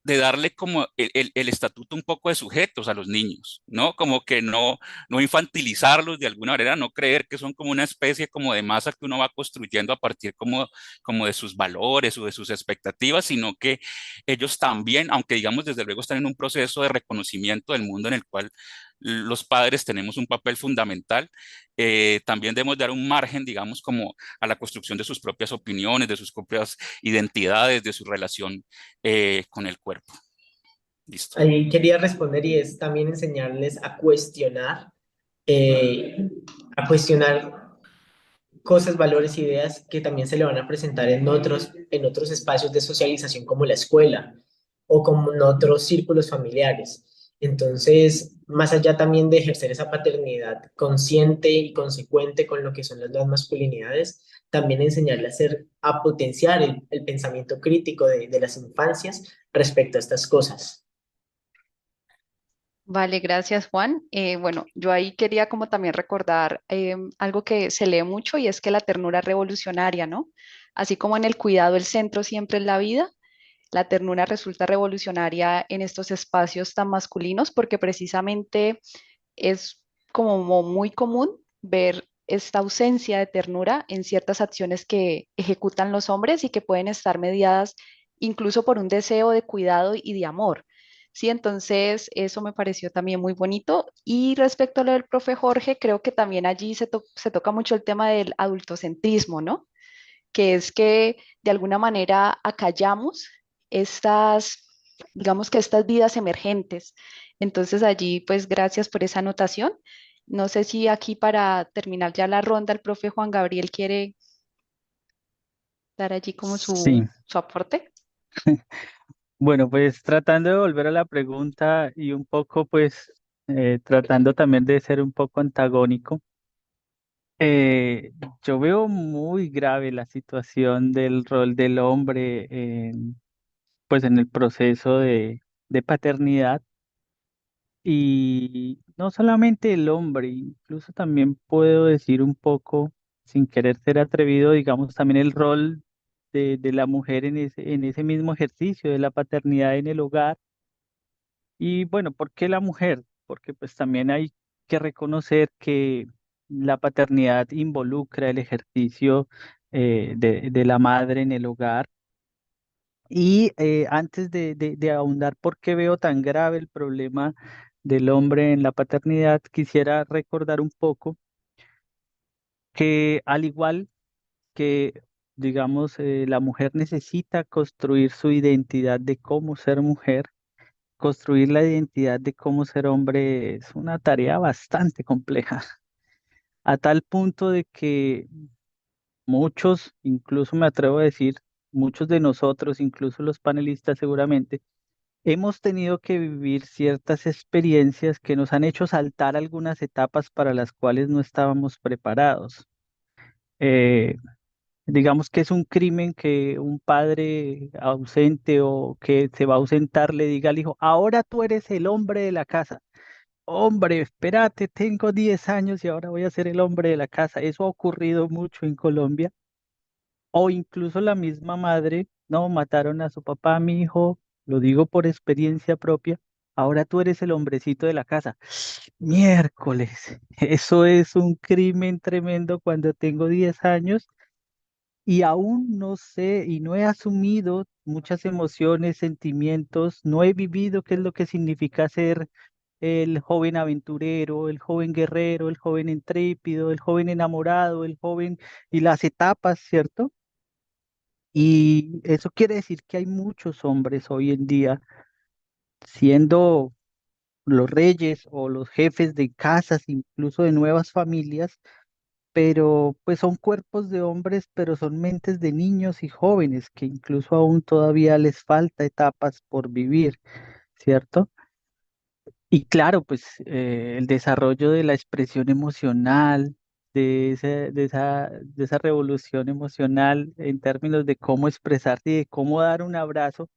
Speaker 2: darle como el estatuto un poco de sujetos a los niños, ¿no? Como que no infantilizarlos de alguna manera, no creer que son como una especie como de masa que uno va construyendo a partir como de sus valores o de sus expectativas, sino que ellos también, aunque digamos desde luego están en un proceso de reconocimiento del mundo en el cual los padres tenemos un papel fundamental, también debemos dar un margen, digamos, como a la construcción de sus propias opiniones, de sus propias identidades, de su relación con el cuerpo. Listo.
Speaker 3: Ahí quería responder y es también enseñarles eh, a cuestionar cosas, valores, ideas que también se le van a presentar en otros espacios de socialización como la escuela o como en otros círculos familiares. Entonces, más allá también de ejercer esa paternidad consciente y consecuente con lo que son las nuevas masculinidades, también enseñarle a potenciar el pensamiento crítico de las infancias respecto a estas cosas.
Speaker 1: Vale, gracias Juan. Bueno, yo ahí quería como también recordar algo que se lee mucho y es que la ternura es revolucionaria, ¿no? Así como en el cuidado el centro siempre es la vida, la ternura resulta revolucionaria en estos espacios tan masculinos porque precisamente es como muy común ver esta ausencia de ternura en ciertas acciones que ejecutan los hombres y que pueden estar mediadas incluso por un deseo de cuidado y de amor. Sí, entonces eso me pareció también muy bonito. Y respecto a lo del profe Jorge, creo que también allí se toca mucho el tema del adultocentrismo, ¿no? Que es que de alguna manera acallamos estas, digamos que estas vidas emergentes. Entonces allí, pues gracias por esa anotación. No sé si aquí para terminar ya la ronda, el profe Juan Gabriel quiere dar allí como
Speaker 5: Sí,
Speaker 1: su aporte.
Speaker 5: bueno, pues tratando de volver a la pregunta y un poco, pues, tratando también de ser un poco antagónico, eh, yo veo muy grave la situación del rol del hombre pues, en el proceso de paternidad. Y no solamente el hombre, incluso también puedo decir un poco, sin querer ser atrevido, digamos, también el rol de la mujer en ese mismo ejercicio de la paternidad en el hogar. Y bueno, ¿por qué la mujer? Porque pues también hay que reconocer que la paternidad involucra el ejercicio de la madre en el hogar. Y antes de ahondar por qué veo tan grave el problema del hombre en la paternidad, quisiera recordar un poco que al igual que, digamos, la mujer necesita construir su identidad de cómo ser mujer, construir la identidad de cómo ser hombre es una tarea bastante compleja, a tal punto de que muchos, incluso me atrevo a decir, muchos de nosotros, incluso los panelistas seguramente, hemos tenido que vivir ciertas experiencias que nos han hecho saltar algunas etapas para las cuales no estábamos preparados. Eh, digamos que es un crimen que un padre ausente o que se va a ausentar le diga al hijo, ahora tú eres el hombre de la casa. Hombre, espérate, tengo 10 años y ahora voy a ser el hombre de la casa. Eso ha ocurrido mucho en Colombia. O incluso la misma madre, no, mataron a su papá, mi hijo, lo digo por experiencia propia, ahora tú eres el hombrecito de la casa. Miércoles, eso es un crimen tremendo cuando tengo 10 años y aún no sé y no he asumido muchas emociones, sentimientos, no he vivido qué es lo que significa ser el joven aventurero, el joven guerrero, el joven intrépido, el joven enamorado, el joven y las etapas, ¿cierto? Y eso quiere decir que hay muchos hombres hoy en día siendo los reyes o los jefes de casas, incluso de nuevas familias, pero pues son cuerpos de hombres, pero son mentes de niños y jóvenes que incluso aún todavía les falta etapas por vivir, ¿cierto? Y claro, pues el desarrollo de la expresión emocional, de esa revolución emocional en términos de cómo expresarte y de cómo dar un abrazo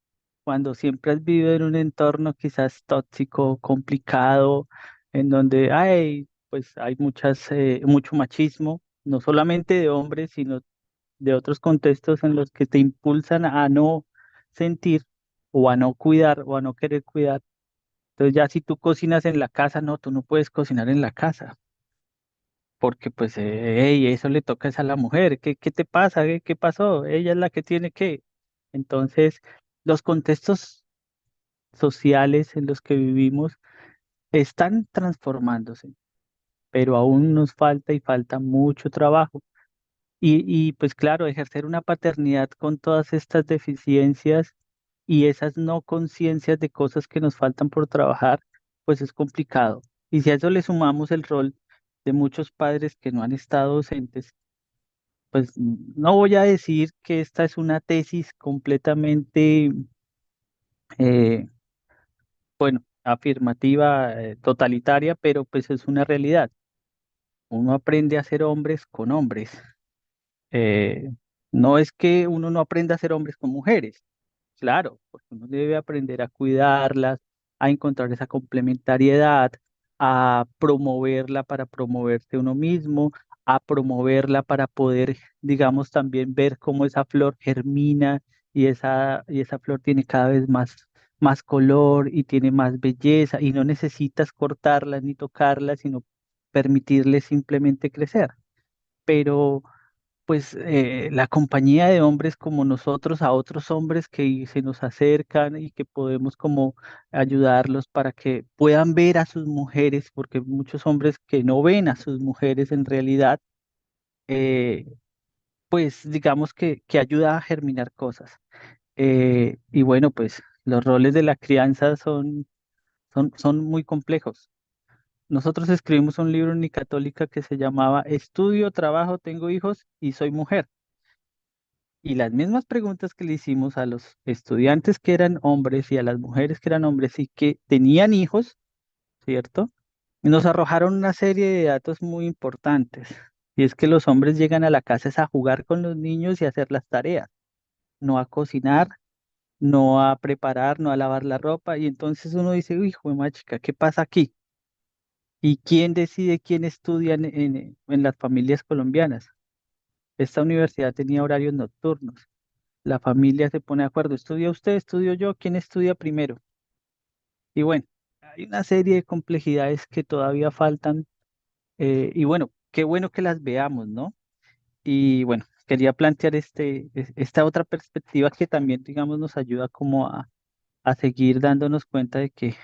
Speaker 5: cuando siempre has vivido en un entorno quizás tóxico, complicado, en donde hay, pues hay mucho machismo, no solamente de hombres, sino de otros contextos en los que te impulsan a no sentir o a no cuidar o a no querer cuidar. Entonces ya si tú cocinas en la casa, no, tú no puedes cocinar en la casa, porque pues ey, eso le toca es a la mujer. ¿Qué te pasa? ¿Qué pasó? Ella es la que tiene que. Entonces, los contextos sociales en los que vivimos están transformándose, pero aún nos falta y falta mucho trabajo. Y pues claro, ejercer una paternidad con todas estas deficiencias y esas no conciencias de cosas que nos faltan por trabajar, pues es complicado. Y si a eso le sumamos el rol de muchos padres que no han estado ausentes, pues no voy a decir que esta es una tesis completamente, eh, bueno, afirmativa, totalitaria, pero pues es una realidad. Uno aprende a ser hombres con hombres. Eh, no es que uno no aprenda a ser hombres con mujeres. Claro, porque uno debe aprender a cuidarlas, a encontrar esa complementariedad, a promoverla para promoverse uno mismo, a promoverla para poder, digamos, también ver cómo esa flor germina y esa flor tiene cada vez más color y tiene más belleza y no necesitas cortarla ni tocarla, sino permitirle simplemente crecer. Pero pues la compañía de hombres como nosotros a otros hombres que se nos acercan y que podemos como ayudarlos para que puedan ver a sus mujeres, porque muchos hombres que no ven a sus mujeres en realidad, eh, pues digamos que ayuda a germinar cosas. Y bueno, pues los roles de la crianza son muy complejos. Nosotros escribimos un libro en mi católica que se llamaba Estudio, trabajo, tengo hijos y soy mujer. Y las mismas preguntas que le hicimos a los estudiantes que eran hombres y a las mujeres que eran hombres y que tenían hijos, ¿cierto? Y nos arrojaron una serie de datos muy importantes. Y es que los hombres llegan a la casa es a jugar con los niños y a hacer las tareas, no a cocinar, no a preparar, no a lavar la ropa. Y entonces uno dice, uy, hijo de machica, ¿qué pasa aquí? ¿Y quién decide quién estudia en las familias colombianas? Esta universidad tenía horarios nocturnos. La familia se pone de acuerdo, ¿estudia usted, estudio yo? ¿Quién estudia primero? Y bueno, hay una serie de complejidades que todavía faltan, y bueno, qué bueno que las veamos, ¿no? Y bueno, quería plantear esta otra perspectiva que también, digamos, nos ayuda como a seguir dándonos cuenta de que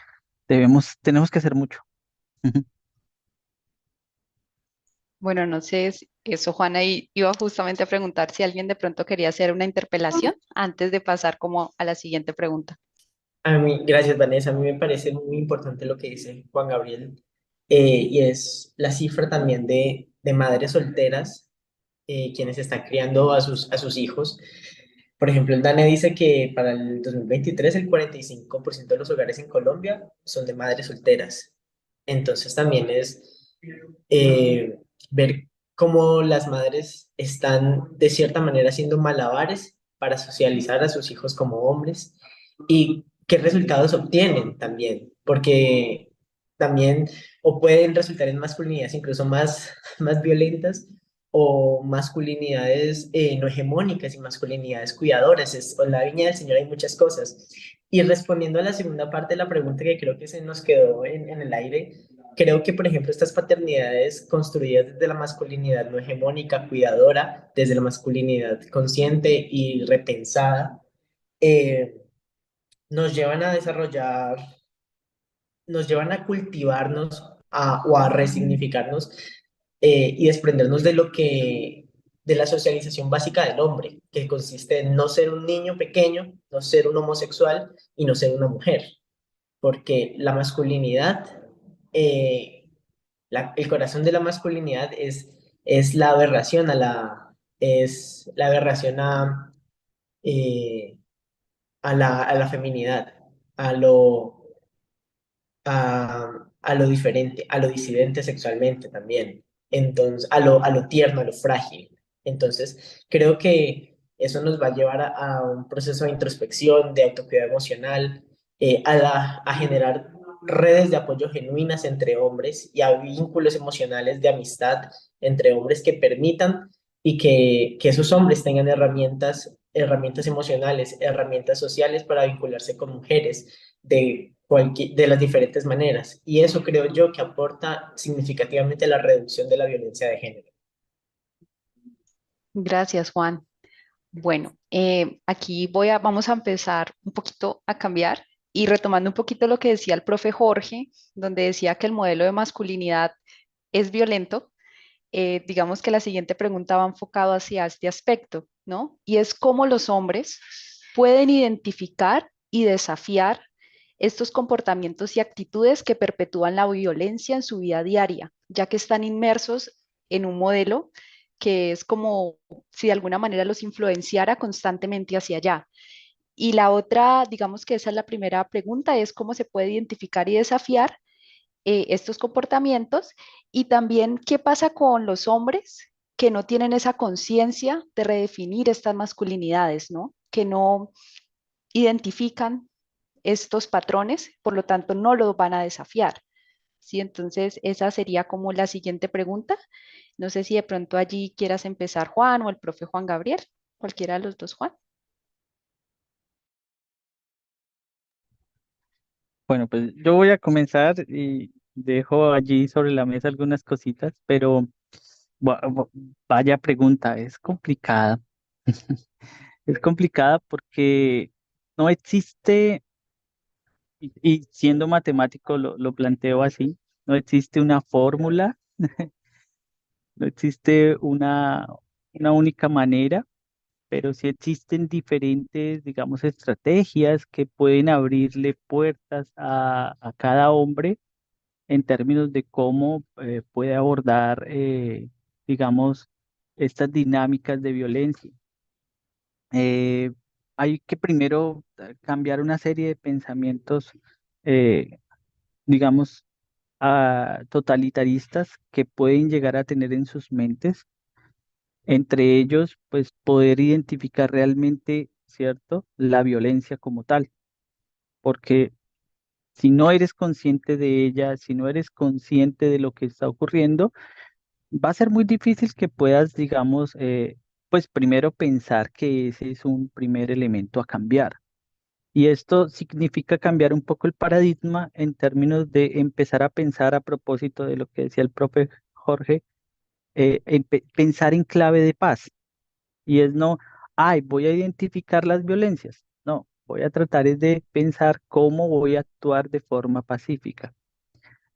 Speaker 5: tenemos que hacer mucho.
Speaker 1: Bueno, no sé, eso Juana iba justamente a preguntar si alguien de pronto quería hacer una interpelación antes de pasar como a la siguiente pregunta.
Speaker 3: A mí, gracias Vanessa, a mí me parece muy importante lo que dice Juan Gabriel, y es la cifra también de madres solteras, quienes están criando a sus hijos. Por ejemplo, el DANE dice que para el 2023 el 45% de los hogares en Colombia son de madres solteras. Entonces también es ver cómo las madres están de cierta manera haciendo malabares para socializar a sus hijos como hombres y qué resultados obtienen también, porque también o pueden resultar en masculinidades incluso más violentas o masculinidades no hegemónicas y masculinidades cuidadoras. O en la viña del Señor hay muchas cosas. Y respondiendo a la segunda parte de la pregunta que creo que se nos quedó en el aire, creo que, por ejemplo, estas paternidades construidas desde la masculinidad no hegemónica, cuidadora, desde la masculinidad consciente y repensada, eh, nos llevan a desarrollar, nos llevan a cultivarnos o a resignificarnos, y desprendernos de de la socialización básica del hombre, que consiste en no ser un niño pequeño, no ser un homosexual y no ser una mujer, porque la masculinidad, eh, el corazón de la masculinidad es la aberración es la aberración eh, a la feminidad, a a lo diferente, a lo disidente sexualmente también, entonces, a lo tierno, a lo frágil. Entonces, creo que eso nos va a llevar a un proceso de introspección, de autocuidado emocional, a generar redes de apoyo genuinas entre hombres y a vínculos emocionales de amistad entre hombres que permitan y que esos hombres tengan herramientas emocionales, herramientas sociales para vincularse con mujeres de las diferentes maneras. Y eso creo yo que aporta significativamente a la reducción de la violencia de género.
Speaker 1: Gracias, Juan. Bueno, aquí vamos a empezar un poquito a cambiar y retomando un poquito lo que decía el profe Jorge, donde decía que el modelo de masculinidad es violento. Digamos que la siguiente pregunta va enfocado hacia este aspecto, ¿no? Y es cómo los hombres pueden identificar y desafiar estos comportamientos y actitudes que perpetúan la violencia en su vida diaria, ya que están inmersos en un modelo que es como si de alguna manera los influenciara constantemente hacia allá. Y la otra, digamos que esa es la primera pregunta, es cómo se puede identificar y desafiar estos comportamientos y también qué pasa con los hombres que no tienen esa conciencia de redefinir estas masculinidades, ¿no? Que no identifican estos patrones, por lo tanto no los van a desafiar. ¿Sí? Entonces, esa sería como la siguiente pregunta. No sé si de pronto allí quieras empezar Juan o el profe Juan Gabriel, cualquiera de los dos, Juan.
Speaker 5: Bueno, pues yo voy a comenzar y dejo allí sobre la mesa algunas cositas, pero va- va- vaya pregunta, es complicada. Es complicada porque no existe, y siendo matemático lo planteo así, no existe una fórmula, no existe una única manera, pero sí existen diferentes, digamos, estrategias que pueden abrirle puertas a cada hombre en términos de cómo puede abordar, digamos, estas dinámicas de violencia. Eh, Hay que primero cambiar una serie de pensamientos, eh, digamos, totalitaristas que pueden llegar a tener en sus mentes. Entre ellos, pues poder identificar realmente, ¿cierto?, la violencia como tal, porque si no eres consciente de ella, si no eres consciente de lo que está ocurriendo, va a ser muy difícil que puedas, digamos, pues primero pensar que ese es un primer elemento a cambiar. Y esto significa cambiar un poco el paradigma en términos de empezar a pensar a propósito de lo que decía el profe Jorge, pensar en clave de paz. Y es no, ay, voy a identificar las violencias. No, voy a tratar es de pensar cómo voy a actuar de forma pacífica.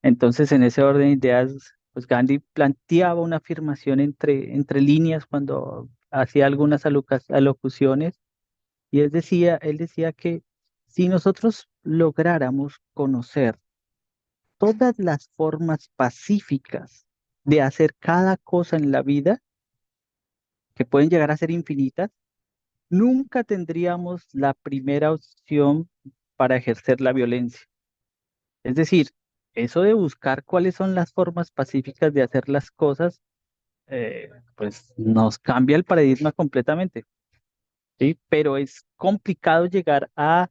Speaker 5: Entonces, en ese orden de ideas, pues Gandhi planteaba una afirmación entre líneas cuando hacía algunas alocuciones, y él decía que si nosotros lográramos conocer todas las formas pacíficas de hacer cada cosa en la vida, que pueden llegar a ser infinitas, nunca tendríamos la primera opción para ejercer la violencia. Es decir, eso de buscar cuáles son las formas pacíficas de hacer las cosas, pues nos cambia el paradigma completamente, ¿sí? Pero es complicado llegar a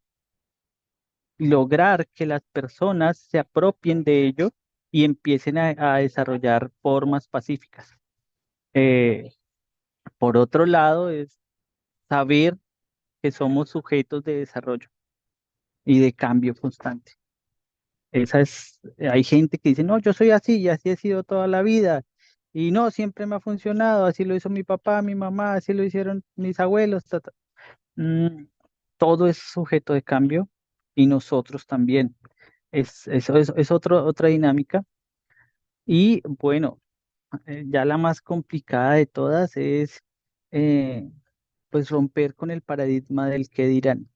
Speaker 5: lograr que las personas se apropien de ello y empiecen a desarrollar formas pacíficas. Eh, por otro lado, es saber que somos sujetos de desarrollo y de cambio constante. Hay gente que dice, no, yo soy así y así he sido toda la vida. Y no, siempre me ha funcionado, así lo hizo mi papá, mi mamá, así lo hicieron mis abuelos. Ta, ta". Mm, Todo es sujeto de cambio y nosotros también. Es otra dinámica. Y bueno, ya la más complicada de todas es eh, pues romper con el paradigma del qué dirán.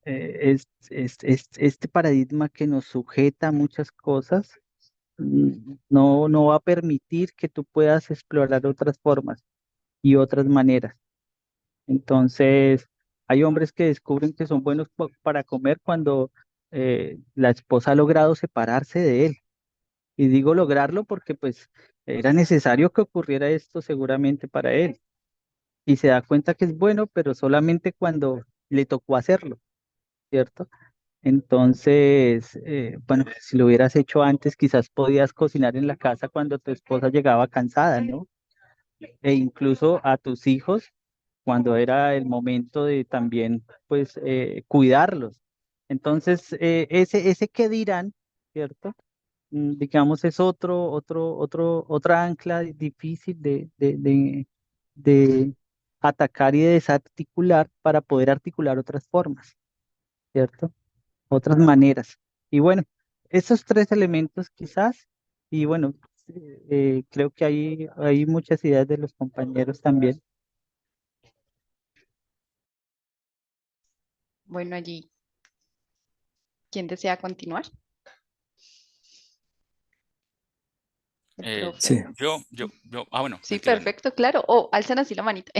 Speaker 5: Este paradigma que nos sujeta a muchas cosas no va a permitir que tú puedas explorar otras formas y otras maneras. Entonces, hay hombres que descubren que son buenos para comer cuando la esposa ha logrado separarse de él. Y digo lograrlo porque pues era necesario que ocurriera esto seguramente para él. Y se da cuenta que es bueno, pero solamente cuando le tocó hacerlo, ¿cierto? Entonces, bueno, si lo hubieras hecho antes, quizás podías cocinar en la casa cuando tu esposa llegaba cansada, ¿no? E incluso a tus hijos cuando era el momento de también, pues, cuidarlos. Entonces, ese qué dirán, ¿cierto? Digamos, es otra ancla difícil de atacar y de desarticular para poder articular otras formas, ¿cierto? Otras maneras. Y bueno, esos tres elementos quizás, y bueno, creo que hay muchas ideas de los compañeros también.
Speaker 1: Bueno, allí, ¿quién desea continuar? El
Speaker 4: Sí.
Speaker 1: profe.
Speaker 2: Bueno,
Speaker 1: Sí,
Speaker 2: mentira, no.
Speaker 1: perfecto, claro. O alzan así la manita,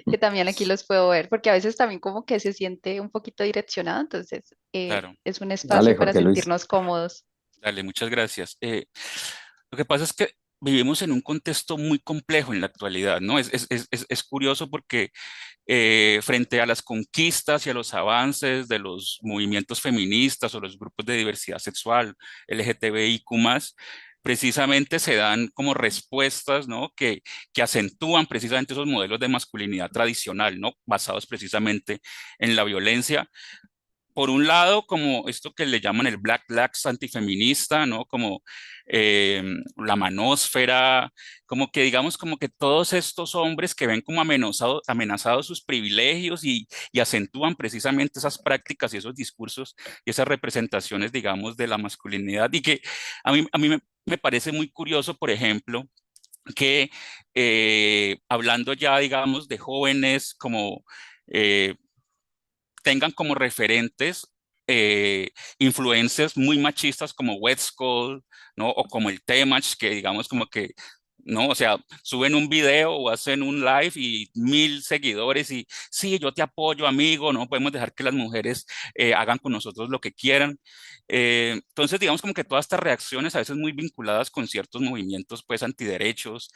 Speaker 1: que también aquí los puedo ver, porque a veces también como que se siente un poquito direccionado, entonces
Speaker 2: Claro,
Speaker 1: es un
Speaker 4: Dale,
Speaker 1: espacio para
Speaker 4: Jorge Luis.
Speaker 1: sentirnos cómodos.
Speaker 2: dale, muchas gracias. Lo que pasa es que vivimos en un contexto muy complejo en la actualidad, ¿no? Es curioso porque frente a las conquistas y a los avances de los movimientos feministas o los grupos de diversidad sexual, LGTBIQ+, precisamente se dan como respuestas, ¿no? Que acentúan precisamente esos modelos de masculinidad tradicional, ¿no? Basados precisamente en la violencia por un lado, como esto que le llaman el Black Lives antifeminista, ¿no? Como la manósfera, como que digamos como que todos estos hombres que ven como amenazados sus privilegios y acentúan precisamente esas prácticas y esos discursos y esas representaciones, digamos, de la masculinidad y que a mí me parece muy curioso, por ejemplo, que hablando ya, digamos, de jóvenes como eh, tengan como referentes influencias muy machistas como Westcol, ¿no? O como el Temach, que digamos como que, ¿no? O sea, suben un video o hacen un live y 1.000 seguidores y sí, yo te apoyo, amigo, no podemos dejar que las mujeres hagan con nosotros lo que quieran. Entonces, digamos como que todas estas reacciones a veces muy vinculadas con ciertos movimientos, pues, antiderechos,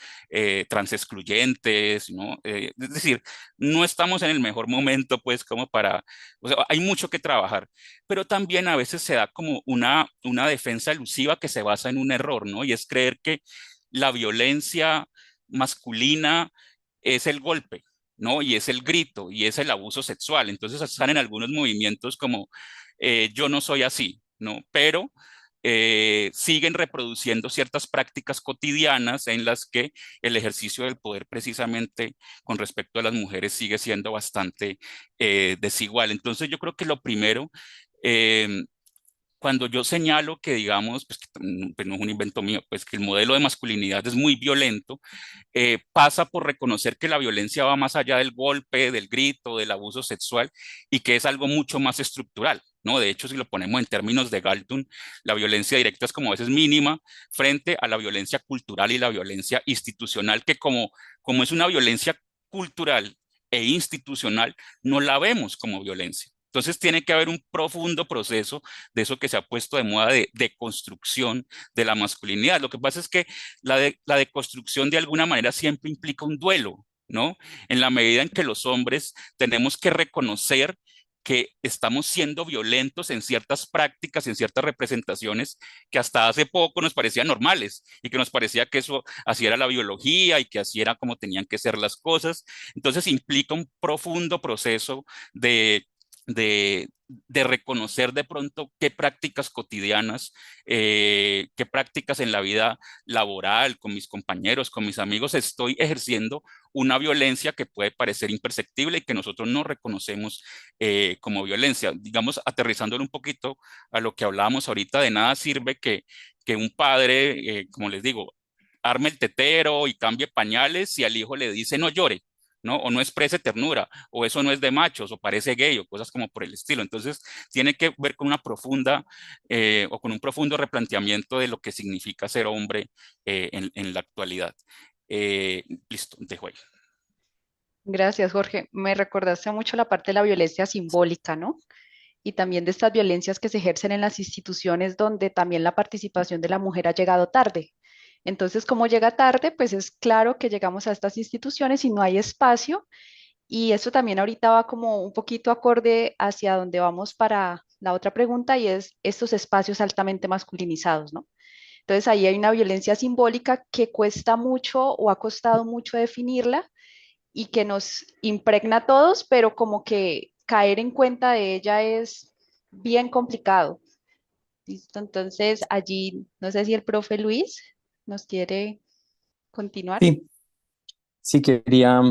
Speaker 2: transexcluyentes, ¿no? Es decir, no estamos en el mejor momento, pues, como para o sea, hay mucho que trabajar, pero también a veces se da como una defensa elusiva que se basa en un error, ¿no? Y es creer que la violencia masculina es el golpe, ¿no? Y es el grito y es el abuso sexual. Entonces están en algunos movimientos como yo no soy así, ¿no? Pero siguen reproduciendo ciertas prácticas cotidianas en las que el ejercicio del poder precisamente con respecto a las mujeres sigue siendo bastante desigual. Entonces yo creo que lo primero, eh, cuando yo señalo que digamos, pues no es un invento mío, pues que el modelo de masculinidad es muy violento, pasa por reconocer que la violencia va más allá del golpe, del grito, del abuso sexual y que es algo mucho más estructural. ¿No? De hecho, si lo ponemos en términos de Galton, la violencia directa es como a veces mínima frente a la violencia cultural y la violencia institucional, que como es una violencia cultural e institucional, no la vemos como violencia. Entonces tiene que haber un profundo proceso de eso que se ha puesto de moda de construcción de la masculinidad. Lo que pasa es que la deconstrucción de alguna manera siempre implica un duelo, ¿no? En la medida en que los hombres tenemos que reconocer que estamos siendo violentos en ciertas prácticas, en ciertas representaciones que hasta hace poco nos parecían normales y que nos parecía que eso así era la biología y que así era como tenían que ser las cosas. Entonces implica un profundo proceso de, de reconocer de pronto qué prácticas cotidianas, qué prácticas en la vida laboral, con mis compañeros, con mis amigos, estoy ejerciendo una violencia que puede parecer imperceptible y que nosotros no reconocemos como violencia. Digamos, aterrizándolo un poquito a lo que hablábamos ahorita, de nada sirve que un padre, como les digo, arme el tetero y cambie pañales si al hijo le dice no llore, ¿no? O no exprese ternura, o eso no es de machos, o parece gay, o cosas como por el estilo. Entonces, tiene que ver con una profunda o con un profundo replanteamiento de lo que significa ser hombre en la actualidad. Listo, dejo ahí.
Speaker 1: Gracias, Jorge. Me recordaste mucho la parte de la violencia simbólica, ¿no? Y también de estas violencias que se ejercen en las instituciones donde también la participación de la mujer ha llegado tarde. Entonces, como llega tarde, pues es claro que llegamos a estas instituciones y no hay espacio. Y eso también ahorita va como un poquito acorde hacia donde vamos para la otra pregunta y es estos espacios altamente masculinizados, ¿no? Entonces ahí hay una violencia simbólica que cuesta mucho o ha costado mucho definirla y que nos impregna a todos, pero como que caer en cuenta de ella es bien complicado. ¿Listo? Entonces allí, no sé si el profe Luis nos quiere continuar.
Speaker 4: Sí, sí quería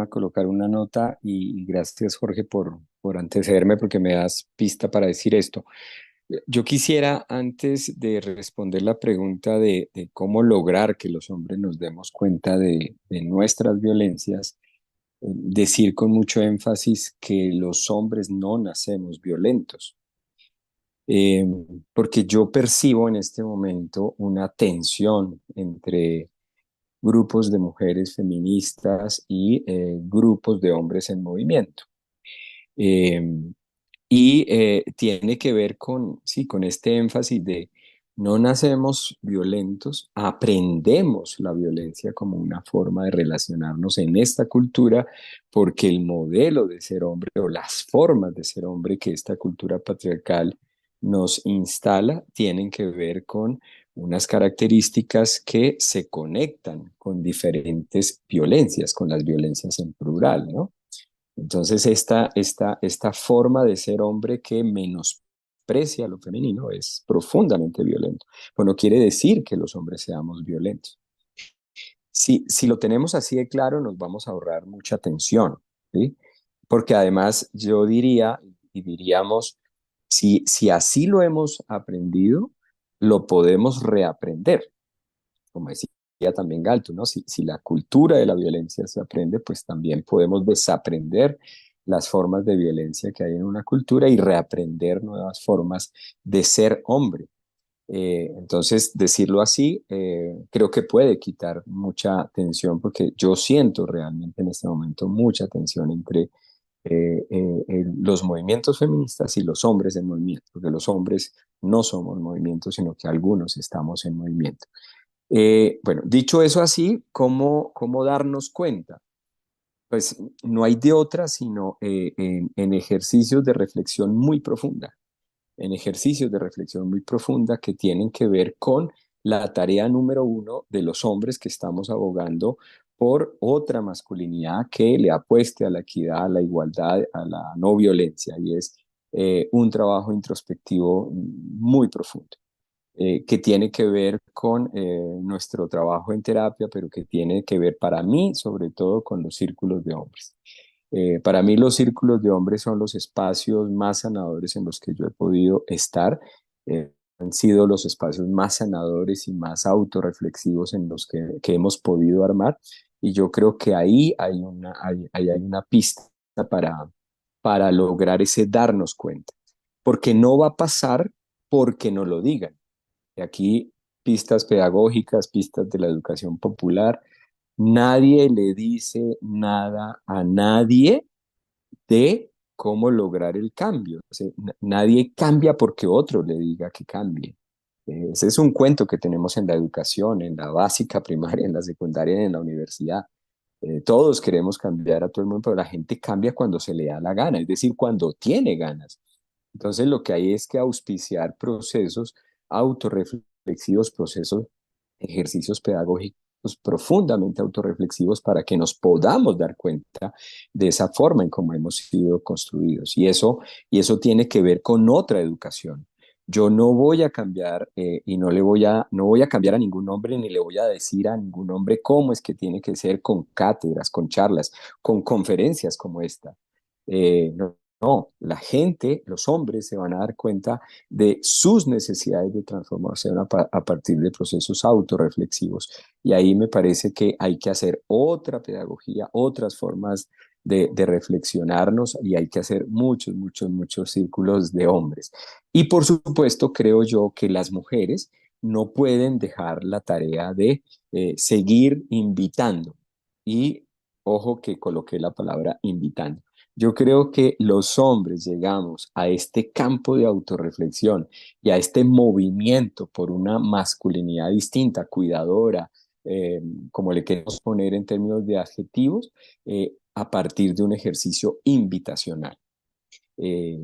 Speaker 4: colocar una nota y gracias Jorge por antecederme porque me das pista para decir esto. Yo quisiera, antes de responder la pregunta de cómo lograr que los hombres nos demos cuenta de nuestras violencias, decir con mucho énfasis que los hombres no nacemos violentos, eh, porque yo percibo en este momento una tensión entre grupos de mujeres feministas y grupos de hombres en movimiento. Eh, tiene que ver con, sí, con este énfasis de no nacemos violentos, aprendemos la violencia como una forma de relacionarnos en esta cultura, porque el modelo de ser hombre o las formas de ser hombre que esta cultura patriarcal nos instala tienen que ver con unas características que se conectan con diferentes violencias, con las violencias en plural, ¿no? Entonces, esta forma de ser hombre que menosprecia lo femenino es profundamente violento. Pues no quiere decir que los hombres seamos violentos. Si lo tenemos así de claro, nos vamos a ahorrar mucha tensión, ¿sí? Porque además yo diría, y diríamos, si así lo hemos aprendido, lo podemos reaprender, como decía también Galton, ¿no? Si la cultura de la violencia se aprende, pues también podemos desaprender las formas de violencia que hay en una cultura y reaprender nuevas formas de ser hombre. Entonces, decirlo así, creo que puede quitar mucha tensión porque yo siento realmente en este momento mucha tensión entre los movimientos feministas y los hombres en movimiento, porque los hombres no somos movimiento, sino que algunos estamos en movimiento. Bueno, dicho eso así, ¿cómo darnos cuenta? Pues no hay de otra, sino en ejercicios de reflexión muy profunda, en ejercicios de reflexión muy profunda que tienen que ver con la tarea número uno de los hombres que estamos abogando por otra masculinidad que le apueste a la equidad, a la igualdad, a la no violencia, y es un trabajo introspectivo muy profundo que tiene que ver con nuestro trabajo en terapia, pero que tiene que ver para mí, sobre todo, con los círculos de hombres. Para mí los círculos de hombres son los espacios más sanadores en los que yo he podido estar. Han sido los espacios más sanadores y más autorreflexivos en los que hemos podido armar. Y yo creo que ahí hay una pista para lograr ese darnos cuenta. Porque no va a pasar porque no lo digan. Y aquí pistas pedagógicas, pistas de la educación popular. Nadie le dice nada a nadie de cómo lograr el cambio. O sea, nadie cambia porque otro le diga que cambie. Ese es un cuento que tenemos en la educación, en la básica, primaria, en la secundaria, y en la universidad. Todos queremos cambiar a todo el mundo, pero la gente cambia cuando se le da la gana, es decir, cuando tiene ganas. Entonces, lo que hay es que auspiciar procesos autorreflexivos, procesos, ejercicios pedagógicos profundamente autorreflexivos para que nos podamos dar cuenta de esa forma en cómo hemos sido construidos. Y eso tiene que ver con otra educación. Yo no voy a cambiar y no voy a cambiar a ningún hombre ni le voy a decir a ningún hombre cómo es que tiene que ser con cátedras, con charlas, con conferencias como esta. No, no, la gente, los hombres se van a dar cuenta de sus necesidades de transformación a partir de procesos autorreflexivos. Y ahí me parece que hay que hacer otra pedagogía, otras formas de reflexionarnos y hay que hacer muchos, muchos, muchos círculos de hombres. Y por supuesto, creo yo que las mujeres no pueden dejar la tarea de seguir invitando. Y ojo que coloqué la palabra invitando. Yo creo que los hombres llegamos a este campo de autorreflexión y a este movimiento por una masculinidad distinta, cuidadora, eh, como le queremos poner en términos de adjetivos, a partir de un ejercicio invitacional. Eh,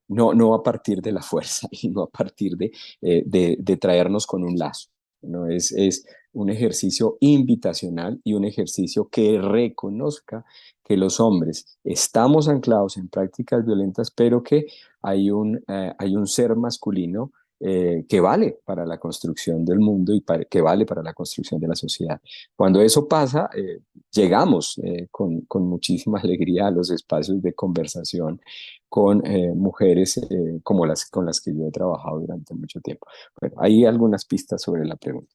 Speaker 4: no a partir de la fuerza y no a partir de traernos con un lazo. ¿No? Es un ejercicio invitacional y un ejercicio que reconozca que los hombres estamos anclados en prácticas violentas, pero que hay un ser masculino que vale para la construcción del mundo y que vale para la construcción de la sociedad. Cuando eso pasa, llegamos con muchísima alegría a los espacios de conversación con mujeres como las con las que yo he trabajado durante mucho tiempo. Bueno, hay algunas pistas sobre la pregunta.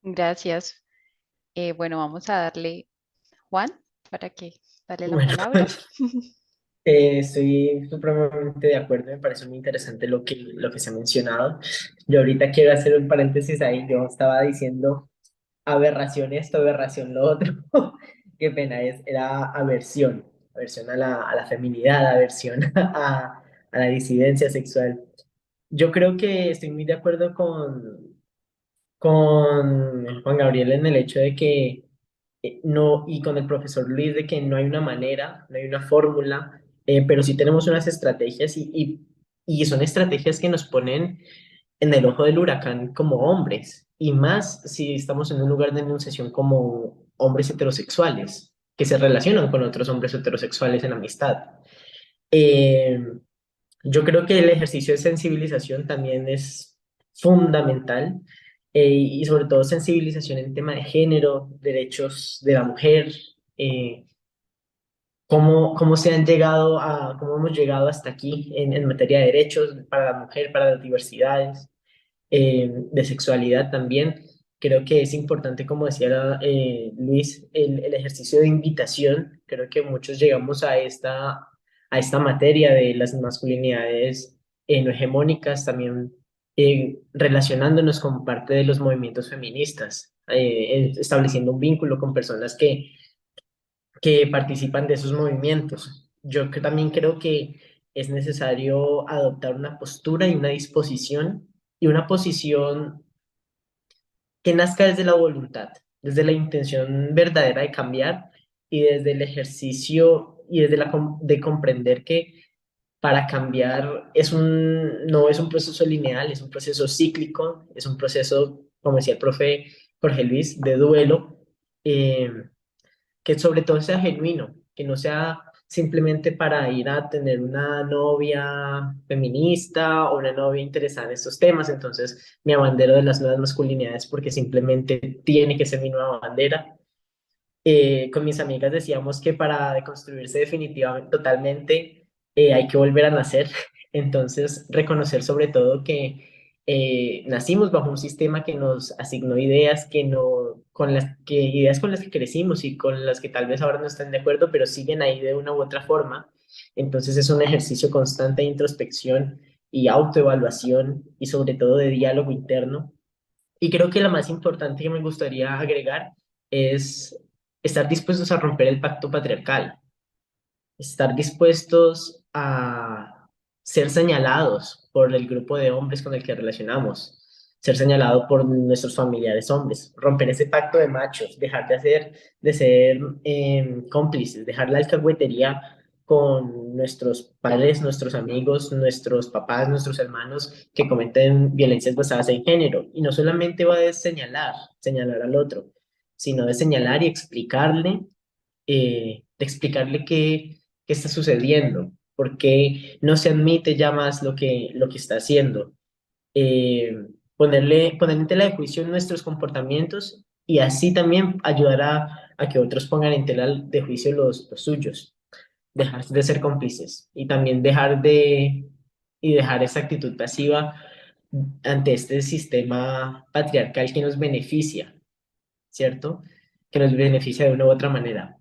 Speaker 1: Gracias. Bueno, vamos a darle, Juan. ¿para qué? Dale la
Speaker 3: Bueno,
Speaker 1: palabra.
Speaker 3: estoy supremamente de acuerdo, me parece muy interesante lo que se ha mencionado. Yo ahorita quiero hacer un paréntesis ahí, yo estaba diciendo aberración esto, aberración lo otro. Qué pena es, era aversión, aversión a la feminidad, aversión a la disidencia sexual. Yo creo que estoy muy de acuerdo con Juan Gabriel en el hecho de que no, y con el profesor Luis, de que no hay una manera, no hay una fórmula, pero sí tenemos unas estrategias y son estrategias que nos ponen en el ojo del huracán como hombres, y más si estamos en un lugar de enunciación como hombres heterosexuales, que se relacionan con otros hombres heterosexuales en amistad. Eh, yo creo que el ejercicio de sensibilización también es fundamental, y sobre todo sensibilización en tema de género, derechos de la mujer, eh, cómo se han llegado cómo hemos llegado hasta aquí en materia de derechos para la mujer, para las diversidades, de sexualidad también. Creo que es importante, como decía Luis, el ejercicio de invitación. Creo que muchos llegamos a esta materia de las masculinidades no hegemónicas, también relacionándonos con parte de los movimientos feministas, estableciendo un vínculo con personas que participan de esos movimientos. Yo también creo que es necesario adoptar una postura y una disposición y una posición que nazca desde la voluntad, desde la intención verdadera de cambiar y desde el ejercicio y desde de comprender que para cambiar no es un proceso lineal, es un proceso cíclico, es un proceso, como decía el profe Jorge Luis, de duelo. eh, que sobre todo sea genuino, que no sea simplemente para ir a tener una novia feminista o una novia interesada en estos temas, entonces me abandero de las nuevas masculinidades porque simplemente tiene que ser mi nueva bandera. Con mis amigas decíamos que para deconstruirse definitivamente, totalmente, hay que volver a nacer. Entonces, reconocer sobre todo que nacimos bajo un sistema que nos asignó ideas que no, ideas con las que crecimos y con las que tal vez ahora no están de acuerdo, pero siguen ahí de una u otra forma. Entonces, es un ejercicio constante de introspección y autoevaluación y sobre todo de diálogo interno. Y creo que la más importante que me gustaría agregar es estar dispuestos a romper el pacto patriarcal, estar dispuestos a ser señalados por el grupo de hombres con el que relacionamos, ser señalado por nuestros familiares hombres, romper ese pacto de machos, dejar de ser cómplices, dejar la alcahuetería con nuestros padres, nuestros amigos, nuestros papás, nuestros hermanos que cometen violencias basadas en género. Y no solamente va de señalar al otro, sino de señalar y de explicarle qué está sucediendo, por qué no se admite ya más lo que está haciendo, poner en tela de juicio nuestros comportamientos y así también ayudar a que otros pongan en tela de juicio los suyos, dejar de ser cómplices y también dejar esa actitud pasiva ante este sistema patriarcal que nos beneficia, ¿cierto? Que nos beneficia de una u otra manera.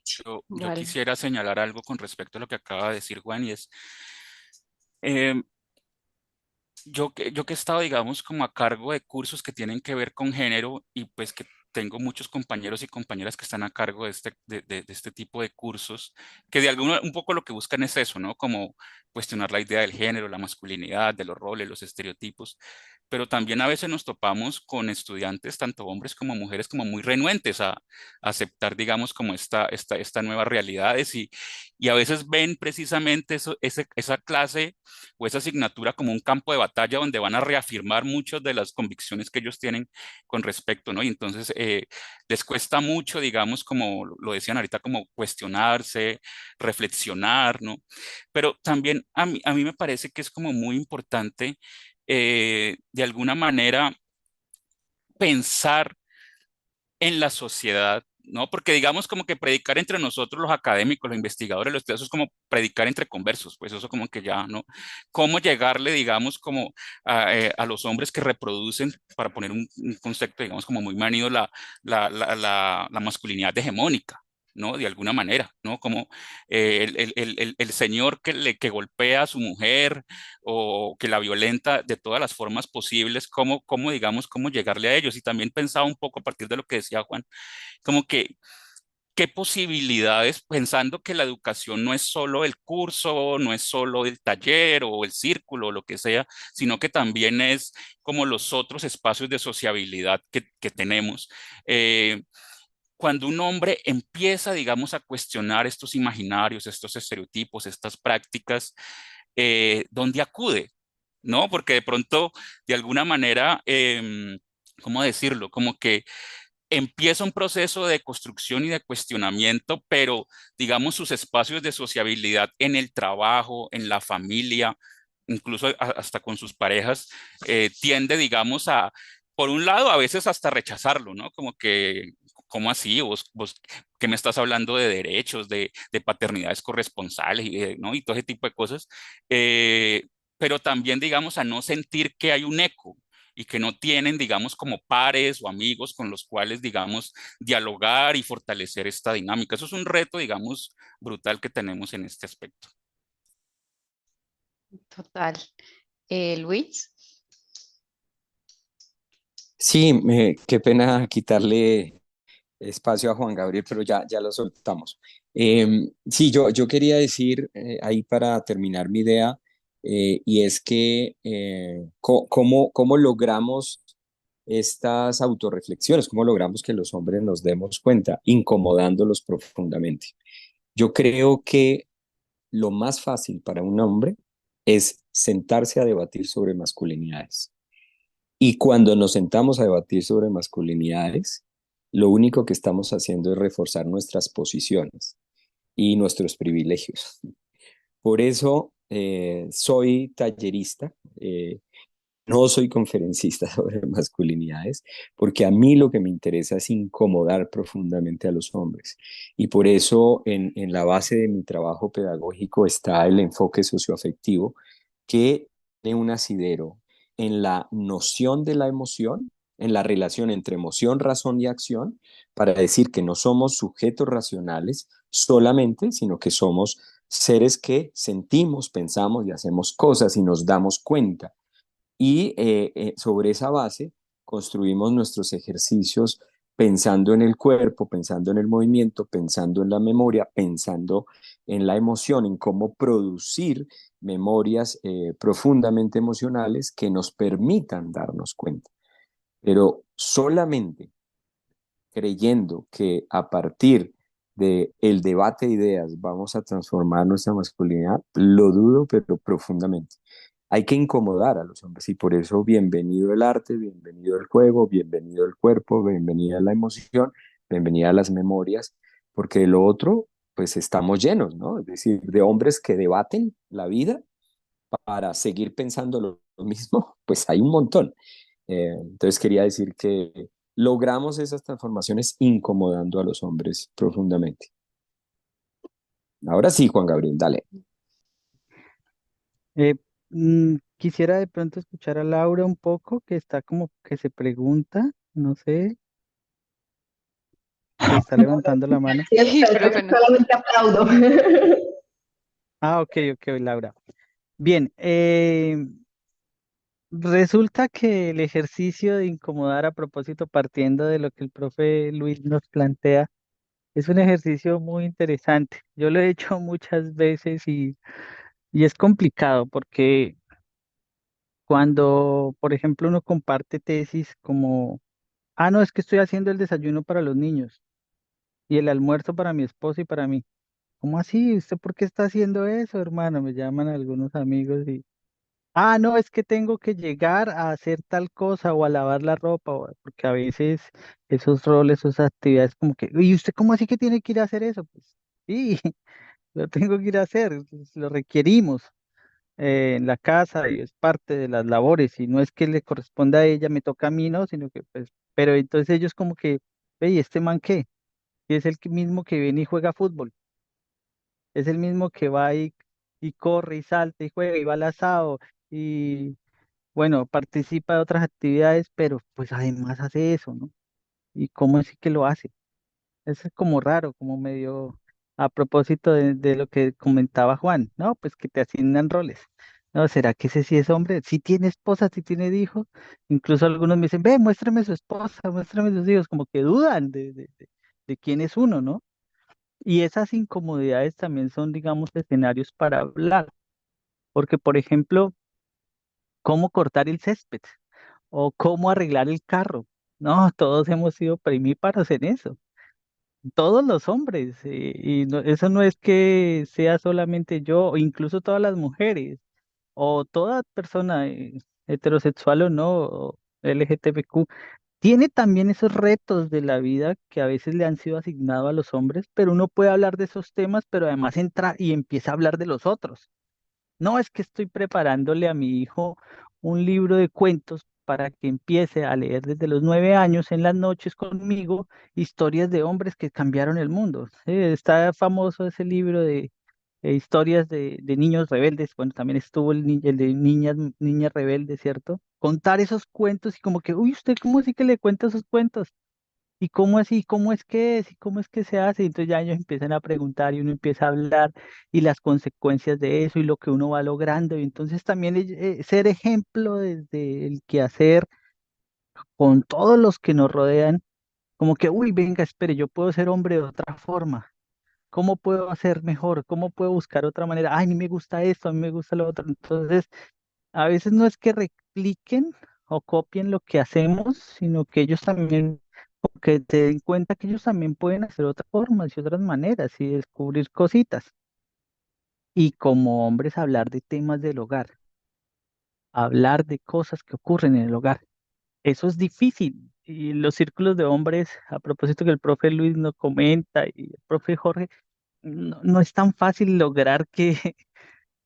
Speaker 2: Yo
Speaker 1: Vale.
Speaker 2: quisiera señalar algo con respecto a lo que acaba de decir Juan y es, em, yo que he estado, digamos, como a cargo de cursos que tienen que ver con género y pues que tengo muchos compañeros y compañeras que están a cargo de de este tipo de cursos, que de alguna, un poco lo que buscan es eso, ¿no? Como cuestionar la idea del género, la masculinidad, de los roles, los estereotipos, pero también a veces nos topamos con estudiantes, tanto hombres como mujeres, como muy renuentes a aceptar, digamos, como esta nuevas realidades y a veces ven precisamente esa clase o esa asignatura como un campo de batalla donde van a reafirmar muchas de las convicciones que ellos tienen con respecto, ¿no? Y entonces les cuesta mucho, digamos, como lo decían ahorita, como cuestionarse, reflexionar, ¿no? Pero también a mí me parece que es como muy importante, de alguna manera, pensar en la sociedad ¿no? Porque digamos como que predicar entre nosotros los académicos, los investigadores, eso es como predicar entre conversos, pues eso como que ya, ¿no? ¿Cómo llegarle, digamos, como a los hombres que reproducen, para poner un concepto, digamos, como muy manido, la masculinidad hegemónica? ¿No? De alguna manera, ¿no? Como el señor que golpea a su mujer o que la violenta de todas las formas posibles, digamos, cómo llegarle a ellos. Y también pensaba un poco a partir de lo que decía Juan, como que qué posibilidades, pensando que la educación no es solo el curso, no es solo el taller o el círculo o lo que sea, sino que también es como los otros espacios de sociabilidad que tenemos. Eh, Cuando un hombre empieza, digamos, a cuestionar estos imaginarios, estos estereotipos, estas prácticas, ¿dónde acude? ¿No? Porque de pronto, de alguna manera, ¿cómo decirlo? Como que empieza un proceso de construcción y de cuestionamiento, pero digamos sus espacios de sociabilidad en el trabajo, en la familia, incluso hasta con sus parejas, tiende, digamos, por un lado, a veces hasta rechazarlo, ¿no? Como que, ¿cómo así? Vos que me estás hablando de derechos, de paternidades corresponsales, ¿no? Y todo ese tipo de cosas. Pero también, digamos, a no sentir que hay un eco y que no tienen, digamos, como pares o amigos con los cuales, digamos, dialogar y fortalecer esta dinámica. Eso es un reto, digamos, brutal que tenemos en este aspecto.
Speaker 1: Total. Luis.
Speaker 4: Sí, qué pena quitarle espacio a Juan Gabriel, pero ya lo soltamos. Sí, yo quería decir ahí para terminar mi idea, y es que cómo logramos estas autorreflexiones, cómo logramos que los hombres nos demos cuenta, incomodándolos profundamente. Yo creo que lo más fácil para un hombre es sentarse a debatir sobre masculinidades. Y cuando nos sentamos a debatir sobre masculinidades, lo único que estamos haciendo es reforzar nuestras posiciones y nuestros privilegios. Por eso soy tallerista, no soy conferencista sobre masculinidades, porque a mí lo que me interesa es incomodar profundamente a los hombres. Y por eso en la base de mi trabajo pedagógico está el enfoque socioafectivo, que tiene un asidero en la noción de la emoción, en la relación entre emoción, razón y acción, para decir que no somos sujetos racionales solamente, sino que somos seres que sentimos, pensamos y hacemos cosas y nos damos cuenta. Y sobre esa base construimos nuestros ejercicios pensando en el cuerpo, pensando en el movimiento, pensando en la memoria, pensando en la emoción, en cómo producir memorias profundamente emocionales que nos permitan darnos cuenta. Pero solamente creyendo que a partir del debate de ideas vamos a transformar nuestra masculinidad, lo dudo, pero profundamente. Hay que incomodar a los hombres y por eso bienvenido el arte, bienvenido el juego, bienvenido el cuerpo, bienvenida la emoción, bienvenida las memorias, porque de lo otro, pues estamos llenos, ¿no? Es decir, de hombres que debaten la vida para seguir pensando lo mismo, pues hay un montón. Entonces quería decir que logramos esas transformaciones incomodando a los hombres profundamente. Ahora sí, Juan Gabriel, dale.
Speaker 5: Eh, Quisiera de pronto escuchar a Laura un poco, que está como que se pregunta, no sé, que está levantando la mano.
Speaker 1: Sí, profe, no.
Speaker 6: Solamente aplaudo.
Speaker 5: Ah, ok, ok, Laura. Bien, resulta que el ejercicio de incomodar a propósito, partiendo de lo que el profe Luis nos plantea, es un ejercicio muy interesante. Yo lo he hecho muchas veces y es complicado porque cuando, por ejemplo, uno comparte tesis como, ah, no, es que estoy haciendo el desayuno para los niños y el almuerzo para mi esposo y para mí. ¿Cómo así? ¿Usted por qué está haciendo eso, hermano? Me llaman algunos amigos y, ah, no, es que tengo que llegar a hacer tal cosa o a lavar la ropa, porque a veces esos roles, esas actividades como que, ¿y usted cómo así que tiene que ir a hacer eso? Pues sí, lo tengo que ir a hacer, pues, lo requerimos en la casa y es parte de las labores y no es que le corresponda a ella, me toca a mí, ¿no? Sino que pues, pero entonces ellos como que, ve, ¿y este man qué? y es mismo que viene y juega fútbol, es el mismo que va y corre y salta y juega y va al asado y bueno, participa de otras actividades, pero pues además hace eso, ¿no? ¿Y cómo es que lo hace? Eso es como raro, como medio a propósito de lo que comentaba Juan, ¿no? Pues que te asignan roles. No, ¿será que ese sí es hombre? Sí tiene esposa, sí tiene hijos. Incluso algunos me dicen, ve, muéstrame su esposa, muéstrame sus hijos, como que dudan de quién es uno, ¿no? Y esas incomodidades también son, digamos, escenarios para hablar. Porque, por ejemplo, ¿cómo cortar el césped? O cómo arreglar el carro. No, todos hemos sido primíparos en eso. Todos los hombres, y eso no es que sea solamente yo, o incluso todas las mujeres, o toda persona heterosexual o no, o LGTBQ, tiene también esos retos de la vida que a veces le han sido asignados a los hombres, pero uno puede hablar de esos temas, pero además entra y empieza a hablar de los otros. No es que estoy preparándole a mi hijo un libro de cuentos para que empiece a leer desde los 9 años en las noches conmigo historias de hombres que cambiaron el mundo. Está famoso ese libro de historias de niños rebeldes. Bueno, también estuvo el de niñas rebeldes, ¿cierto? Contar esos cuentos y como que, uy, ¿usted cómo sí que le cuenta esos cuentos? ¿Y cómo así? ¿Cómo es que es? ¿Y cómo es que se hace? Y entonces ya ellos empiezan a preguntar y uno empieza a hablar y las consecuencias de eso y lo que uno va logrando. Y entonces también ser ejemplo desde el quehacer con todos los que nos rodean, como que, uy, venga, espere, yo puedo ser hombre de otra forma. ¿Cómo puedo hacer mejor? ¿Cómo puedo buscar otra manera? Ay, a mí me gusta esto, a mí me gusta lo otro. Entonces, a veces no es que repliquen o copien lo que hacemos, sino que ellos también, como que te den cuenta que ellos también pueden hacer otras formas y otras maneras y descubrir cositas. Y como hombres hablar de temas del hogar, hablar de cosas que ocurren en el hogar. Eso es difícil. Y los círculos de hombres, a propósito que el profe Luis nos comenta y el profe Jorge, no es tan fácil lograr que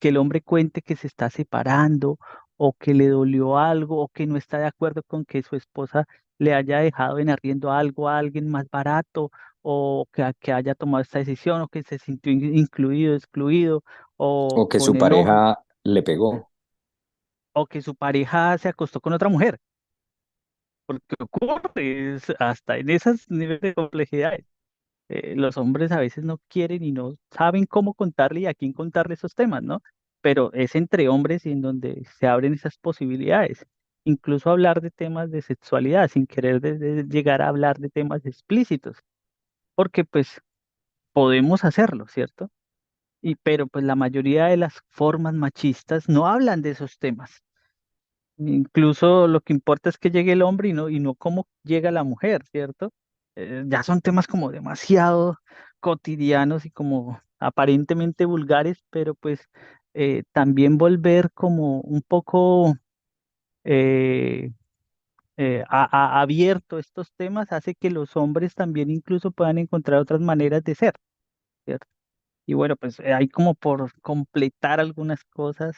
Speaker 5: el hombre cuente que se está separando o que le dolió algo o que no está de acuerdo con que su esposa le haya dejado en arriendo algo a alguien más barato o que haya tomado esta decisión o que se sintió incluido, excluido o
Speaker 4: O que
Speaker 5: con
Speaker 4: su
Speaker 5: enojo
Speaker 4: pareja le pegó.
Speaker 5: o que su pareja se acostó con otra mujer, porque ocurre hasta en esos niveles de complejidad. Los hombres a veces no quieren y no saben cómo contarle y a quién contarle esos temas, ¿no? Pero es entre hombres y en donde se abren esas posibilidades. Incluso hablar de temas de sexualidad sin querer llegar a hablar de temas explícitos, porque pues podemos hacerlo, ¿cierto? Pero pues la mayoría de las formas machistas no hablan de esos temas. Incluso lo que importa es que llegue el hombre y no cómo llega la mujer, ¿cierto? Ya son temas como demasiado cotidianos y como aparentemente vulgares, pero pues también volver como un poco eh, abierto a estos temas hace que los hombres también incluso puedan encontrar otras maneras de ser, ¿cierto? Y bueno, pues hay como por completar algunas cosas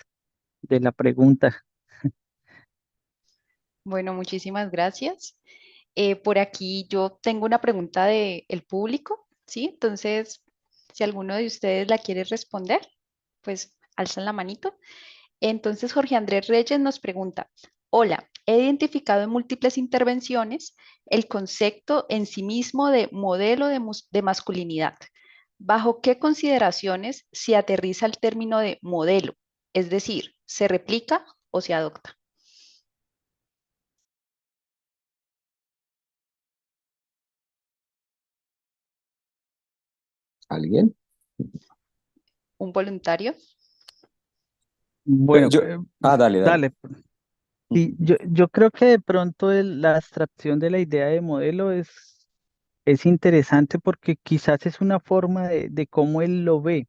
Speaker 5: de la pregunta.
Speaker 1: Bueno, muchísimas gracias. Por aquí yo tengo una pregunta del público, ¿sí? Entonces, si alguno de ustedes la quiere responder, pues alzan la manito. Entonces, Jorge Andrés Reyes nos pregunta, hola, he identificado en múltiples intervenciones el concepto en sí mismo de modelo de masculinidad. ¿Bajo qué consideraciones se aterriza el término de modelo? Es decir, ¿se replica o se adopta?
Speaker 4: ¿Alguien?
Speaker 1: ¿Un voluntario?
Speaker 5: Bueno,
Speaker 4: Yo, dale, dale.
Speaker 5: dale. Sí, yo creo que de pronto la abstracción de la idea de modelo es interesante porque quizás es una forma de cómo él lo ve,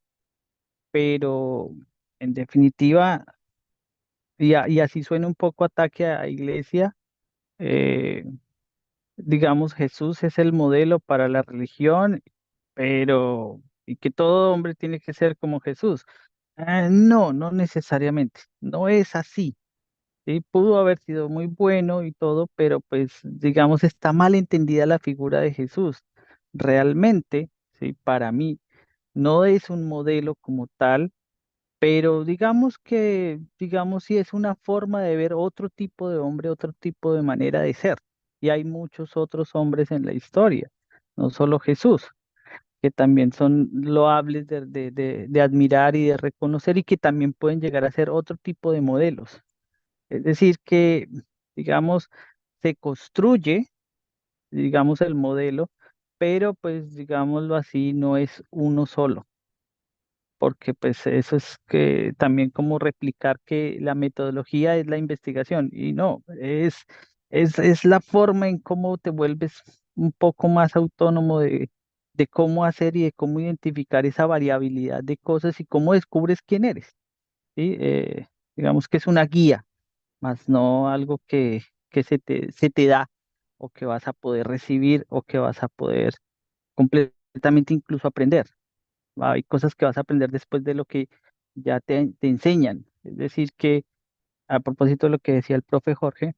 Speaker 5: pero en definitiva, y así suena un poco ataque a la iglesia, eh, digamos, Jesús es el modelo para la religión, pero, y que todo hombre tiene que ser como Jesús. No, no necesariamente, no es así. Sí, pudo haber sido muy bueno y todo, pero pues digamos está mal entendida la figura de Jesús. realmente, ¿sí? Para mí, no es un modelo como tal, pero digamos, sí es una forma de ver otro tipo de hombre, otro tipo de manera de ser. Y hay muchos otros hombres en la historia, no solo Jesús, que también son loables de admirar y de reconocer y que también pueden llegar a ser otro tipo de modelos. Es decir, que, digamos, se construye, digamos, el modelo, pero pues, digámoslo así, no es uno solo, porque pues eso es que también como replicar que la metodología es la investigación y no, es la forma en cómo te vuelves un poco más autónomo de cómo hacer y de cómo identificar esa variabilidad de cosas y cómo descubres quién eres, ¿sí? Digamos que es una guía, más no algo que se te da o que vas a poder recibir o que vas a poder completamente incluso aprender. Hay cosas que vas a aprender después de lo que ya te enseñan. Es decir, que a propósito de lo que decía el profe Jorge,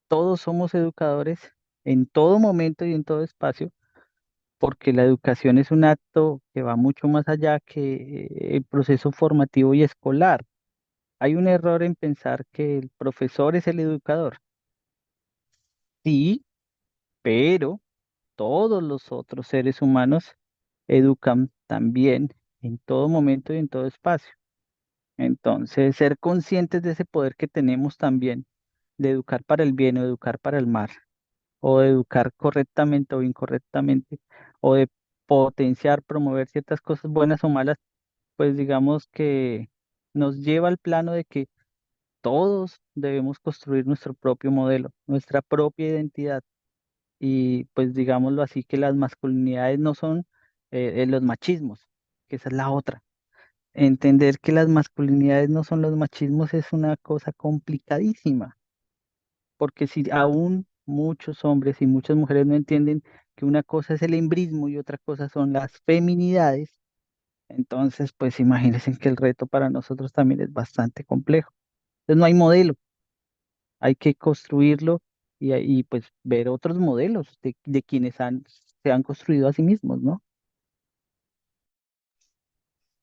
Speaker 5: todos somos educadores en todo momento y en todo espacio, porque la educación es un acto que va mucho más allá que el proceso formativo y escolar. Hay un error en pensar que el profesor es el educador. Sí, pero todos los otros seres humanos educan también en todo momento y en todo espacio. Entonces, ser conscientes de ese poder que tenemos también, de educar para el bien o educar para el mal, o de educar correctamente o incorrectamente, o de potenciar, promover ciertas cosas buenas o malas, pues digamos que nos lleva al plano de que todos debemos construir nuestro propio modelo, nuestra propia identidad. Y pues digámoslo así, que las masculinidades no son los machismos, que esa es la otra. Entender que las masculinidades no son los machismos es una cosa complicadísima, porque si aún muchos hombres y muchas mujeres no entienden que una cosa es el embrismo y otra cosa son las feminidades, entonces pues imagínense que el reto para nosotros también es bastante complejo. Entonces no hay modelo, hay que construirlo y pues ver otros modelos de quienes se han construido a sí mismos, ¿no?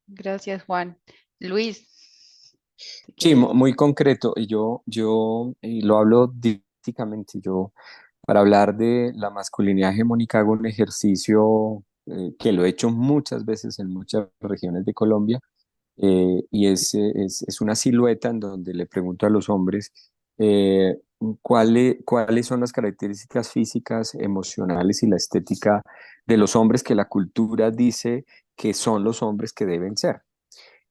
Speaker 1: Gracias, Juan. Luis, ¿te
Speaker 4: Sí,
Speaker 1: quieres?
Speaker 4: muy concreto. Y yo lo hablo dísticamente. Yo, para hablar de la masculinidad hegemónica, hago un ejercicio que lo he hecho muchas veces en muchas regiones de Colombia, y es una silueta en donde le pregunto a los hombres cuáles son las características físicas, emocionales y la estética de los hombres que la cultura dice que son los hombres que deben ser.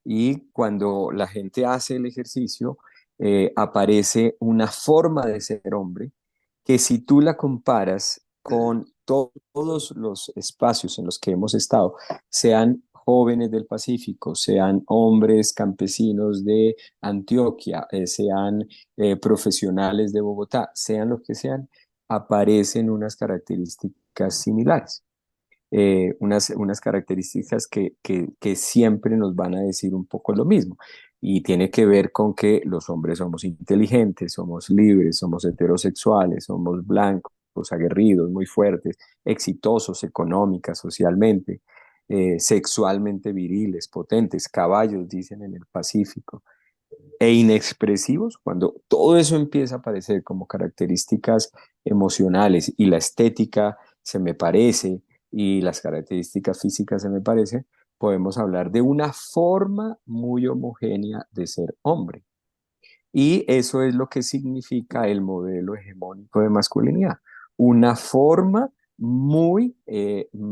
Speaker 4: Y cuando la gente hace el ejercicio, aparece una forma de ser hombre que si tú la comparas con todos los espacios en los que hemos estado, sean jóvenes del Pacífico, sean hombres campesinos de Antioquia, sean profesionales de Bogotá, sean lo que sean, aparecen unas características similares, unas características que siempre nos van a decir un poco lo mismo. Y tiene que ver con que los hombres somos inteligentes, somos libres, somos heterosexuales, somos blancos, aguerridos, muy fuertes, exitosos económica, socialmente, sexualmente viriles, potentes, caballos, dicen en el Pacífico, e inexpresivos, cuando todo eso empieza a aparecer como características emocionales y la estética se me parece y las características físicas se me parecen, podemos hablar de una forma muy homogénea de ser hombre. Y eso es lo que significa el modelo hegemónico de masculinidad, una forma muy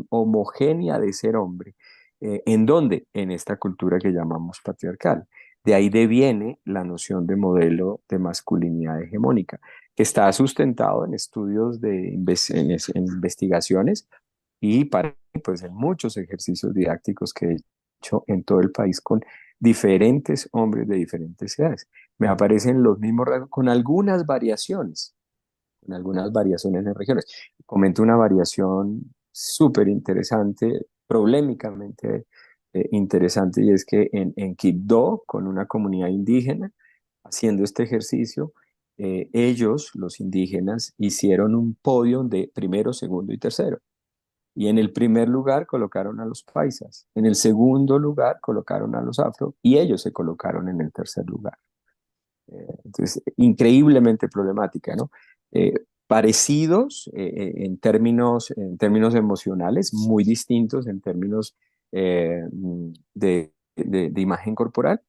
Speaker 4: homogénea de ser hombre. ¿En dónde? En esta cultura que llamamos patriarcal. De ahí deviene la noción de modelo de masculinidad hegemónica, que está sustentado en estudios en investigaciones y pues, en muchos ejercicios didácticos que he hecho en todo el país con diferentes hombres de diferentes edades. Me aparecen los mismos rasgos con algunas variaciones en regiones. Comento una variación súper interesante, problemáticamente interesante, y es que en Quibdó, con una comunidad indígena, haciendo este ejercicio, ellos, los indígenas, hicieron un podio de primero, segundo y tercero. Y en el primer lugar colocaron a los paisas, en el segundo lugar colocaron a los afro y ellos se colocaron en el tercer lugar. Entonces, increíblemente problemática, ¿no? Parecidos en términos emocionales, muy distintos en términos de imagen corporal,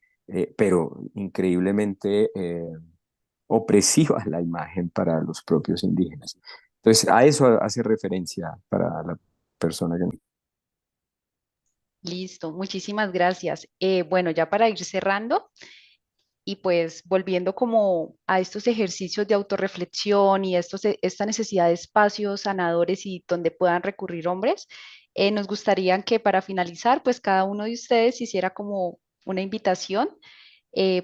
Speaker 4: pero increíblemente opresiva la imagen para los propios indígenas. Entonces, a eso hace referencia para la persona que...
Speaker 1: Listo, muchísimas gracias. Bueno, ya para ir cerrando y pues volviendo como a estos ejercicios de autorreflexión y esta necesidad de espacios sanadores y donde puedan recurrir hombres, nos gustaría que para finalizar, pues cada uno de ustedes hiciera como una invitación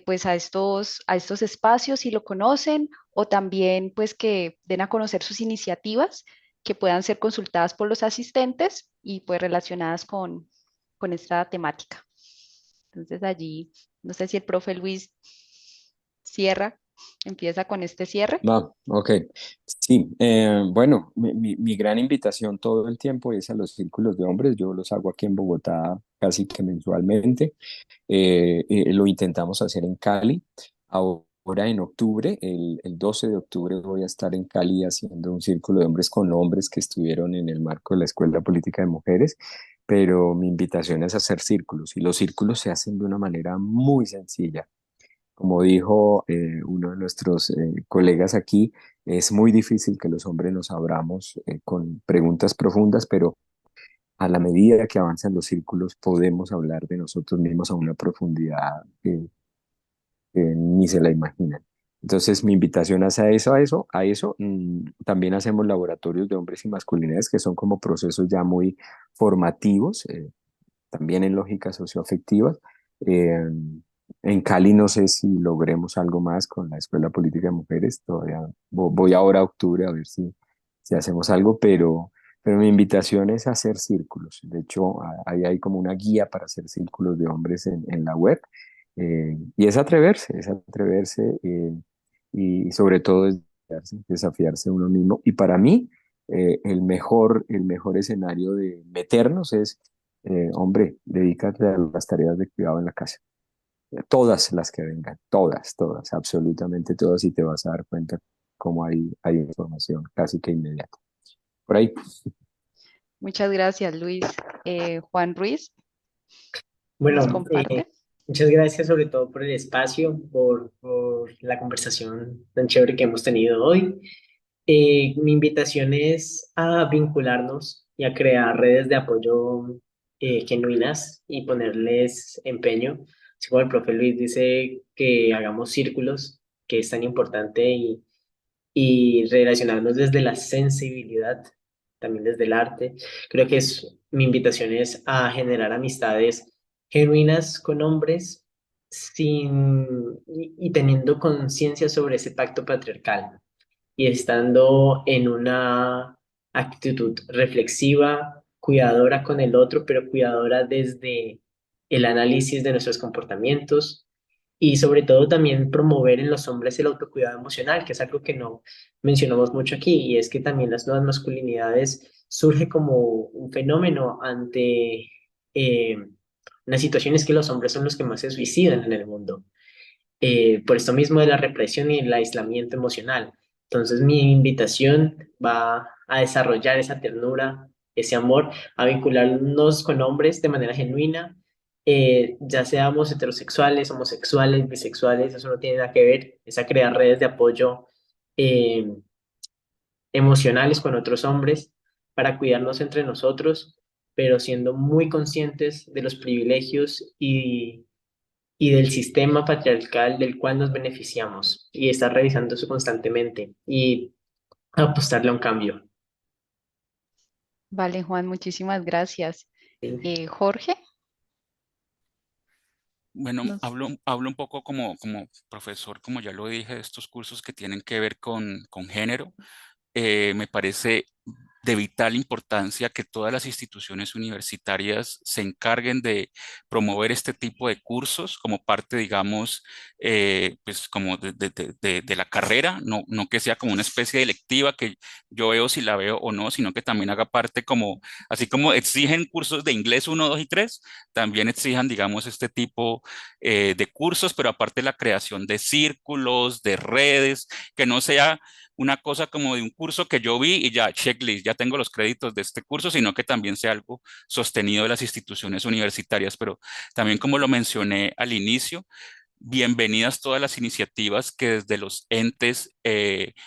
Speaker 1: pues a estos espacios si lo conocen o también pues que den a conocer sus iniciativas que puedan ser consultadas por los asistentes y pues relacionadas con esta temática. Entonces allí, no sé si el profe Luis cierra, empieza con este cierre.
Speaker 4: Va, ok. Sí, bueno, mi gran invitación todo el tiempo es a los círculos de hombres. Yo los hago aquí en Bogotá casi que mensualmente. Lo intentamos hacer en Cali. Ahora en octubre, el 12 de octubre, voy a estar en Cali haciendo un círculo de hombres con hombres que estuvieron en el marco de la Escuela Política de Mujeres. Pero mi invitación es hacer círculos y los círculos se hacen de una manera muy sencilla. Como dijo uno de nuestros colegas aquí, es muy difícil que los hombres nos abramos con preguntas profundas, pero a la medida que avanzan los círculos podemos hablar de nosotros mismos a una profundidad que ni se la imaginan. Entonces, mi invitación es a eso. También hacemos laboratorios de hombres y masculinidades que son como procesos ya muy formativos, también en lógicas socioafectivas. Eh, en Cali no sé si logremos algo más con la Escuela Política de Mujeres, todavía voy ahora a octubre a ver si hacemos algo, pero mi invitación es hacer círculos. De hecho, ahí hay como una guía para hacer círculos de hombres en la web. Y es atreverse y sobre todo es desafiarse uno mismo. Y para mí, el mejor escenario de meternos es hombre, dedícate a las tareas de cuidado en la casa. Todas las que vengan, todas, absolutamente todas, y te vas a dar cuenta cómo hay información casi que inmediata. Por ahí.
Speaker 1: Muchas gracias, Luis. Juan Ruiz, ¿nos
Speaker 3: Bueno,
Speaker 1: comparte?
Speaker 3: muchas gracias sobre todo por el espacio, por la conversación tan chévere que hemos tenido hoy. Mi invitación es a vincularnos y a crear redes de apoyo genuinas y ponerles empeño. Así como el profe Luis dice que hagamos círculos, que es tan importante, y relacionarnos desde la sensibilidad, también desde el arte. Creo que mi invitación es a generar amistades genuinas con hombres y teniendo conciencia sobre ese pacto patriarcal y estando en una actitud reflexiva, cuidadora con el otro, pero cuidadora desde el análisis de nuestros comportamientos y sobre todo también promover en los hombres el autocuidado emocional, que es algo que no mencionamos mucho aquí, y es que también las nuevas masculinidades surge como un fenómeno ante las situaciones que los hombres son los que más se suicidan en el mundo por esto mismo de la represión y el aislamiento emocional. Entonces mi invitación va a desarrollar esa ternura, ese amor, a vincularnos con hombres de manera genuina, ya seamos heterosexuales, homosexuales, bisexuales, eso no tiene nada que ver, es a crear redes de apoyo eh, emocionales con otros hombres para cuidarnos entre nosotros, pero siendo muy conscientes de los privilegios y del sistema patriarcal del cual nos beneficiamos y estar revisando eso constantemente y apostarle a un cambio.
Speaker 1: Vale, Juan, muchísimas gracias.
Speaker 3: ¿Sí?
Speaker 1: Jorge,
Speaker 2: Bueno,
Speaker 1: nos...
Speaker 2: hablo un poco como profesor, como ya lo dije, de estos cursos que tienen que ver con género. Me parece de vital importancia que todas las instituciones universitarias se encarguen de promover este tipo de cursos como parte, digamos, pues como de la carrera, no que sea como una especie de electiva que yo veo si la veo o no, sino que también haga parte como, así como exigen cursos de inglés 1, 2 y 3, también exijan, digamos, este tipo de cursos, pero aparte la creación de círculos, de redes, que no sea una cosa como de un curso que yo vi y ya, checklist, ya tengo los créditos de este curso, sino que también sea algo sostenido de las instituciones universitarias. Pero también, como lo mencioné al inicio, bienvenidas todas las iniciativas que desde los entes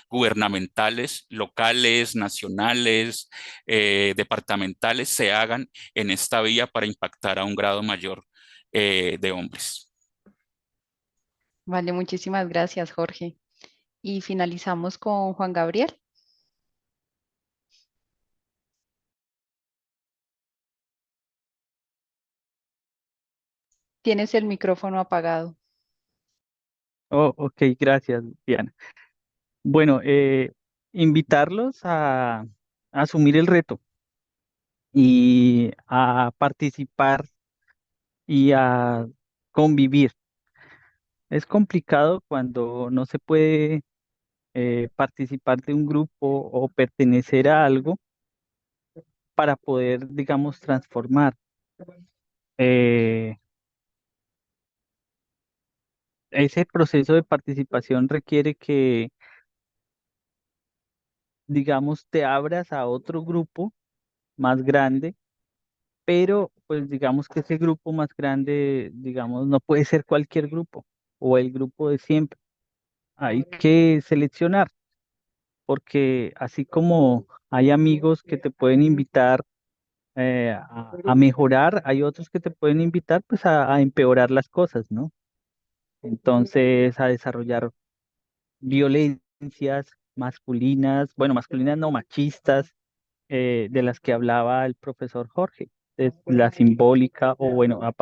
Speaker 2: gubernamentales, locales, nacionales, departamentales, se hagan en esta vía para impactar a un grado mayor de hombres.
Speaker 1: Vale, muchísimas gracias, Jorge. Y finalizamos con Juan Gabriel. Tienes el micrófono apagado.
Speaker 5: Oh, ok, gracias, Diana. Bueno, invitarlos a asumir el reto y a participar y a convivir. Es complicado cuando no se puede participar de un grupo o pertenecer a algo para poder, digamos, transformar. Eh, Ese proceso de participación requiere que, digamos, te abras a otro grupo más grande, pero pues digamos que ese grupo más grande, digamos, no puede ser cualquier grupo o el grupo de siempre. Hay que seleccionar, porque así como hay amigos que te pueden invitar a mejorar, hay otros que te pueden invitar pues a empeorar las cosas, ¿no? Entonces, a desarrollar violencias masculinas, bueno, masculinas no machistas, de las que hablaba el profesor Jorge, de la simbólica, o bueno, a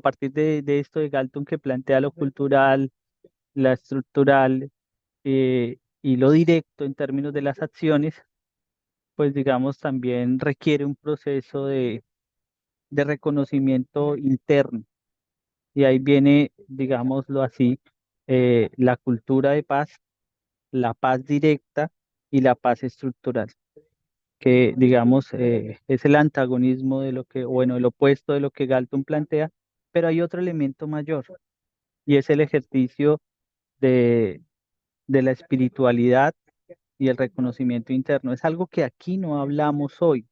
Speaker 5: partir de esto de Galton que plantea lo cultural, la estructural y lo directo en términos de las acciones, pues digamos también requiere un proceso de reconocimiento interno. Y ahí viene, digámoslo así, la cultura de paz, la paz directa y la paz estructural, que digamos es el antagonismo de lo que, bueno, el opuesto de lo que Galton plantea, pero hay otro elemento mayor y es el ejercicio de, de la espiritualidad y el reconocimiento interno. Es algo que aquí no hablamos hoy.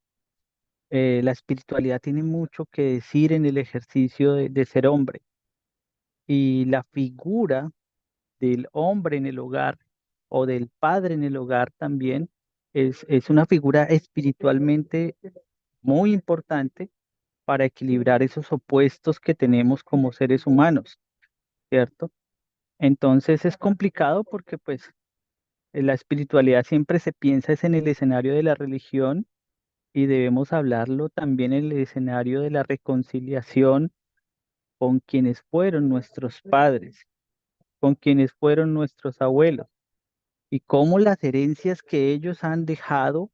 Speaker 5: La espiritualidad tiene mucho que decir en el ejercicio de ser hombre y la figura del hombre en el hogar o del padre en el hogar también es una figura espiritualmente muy importante para equilibrar esos opuestos que tenemos como seres humanos, ¿cierto? Entonces es complicado porque pues la espiritualidad siempre se piensa es en el escenario de la religión y debemos hablarlo también en el escenario de la reconciliación con quienes fueron nuestros padres, con quienes fueron nuestros abuelos y cómo las herencias que ellos han dejado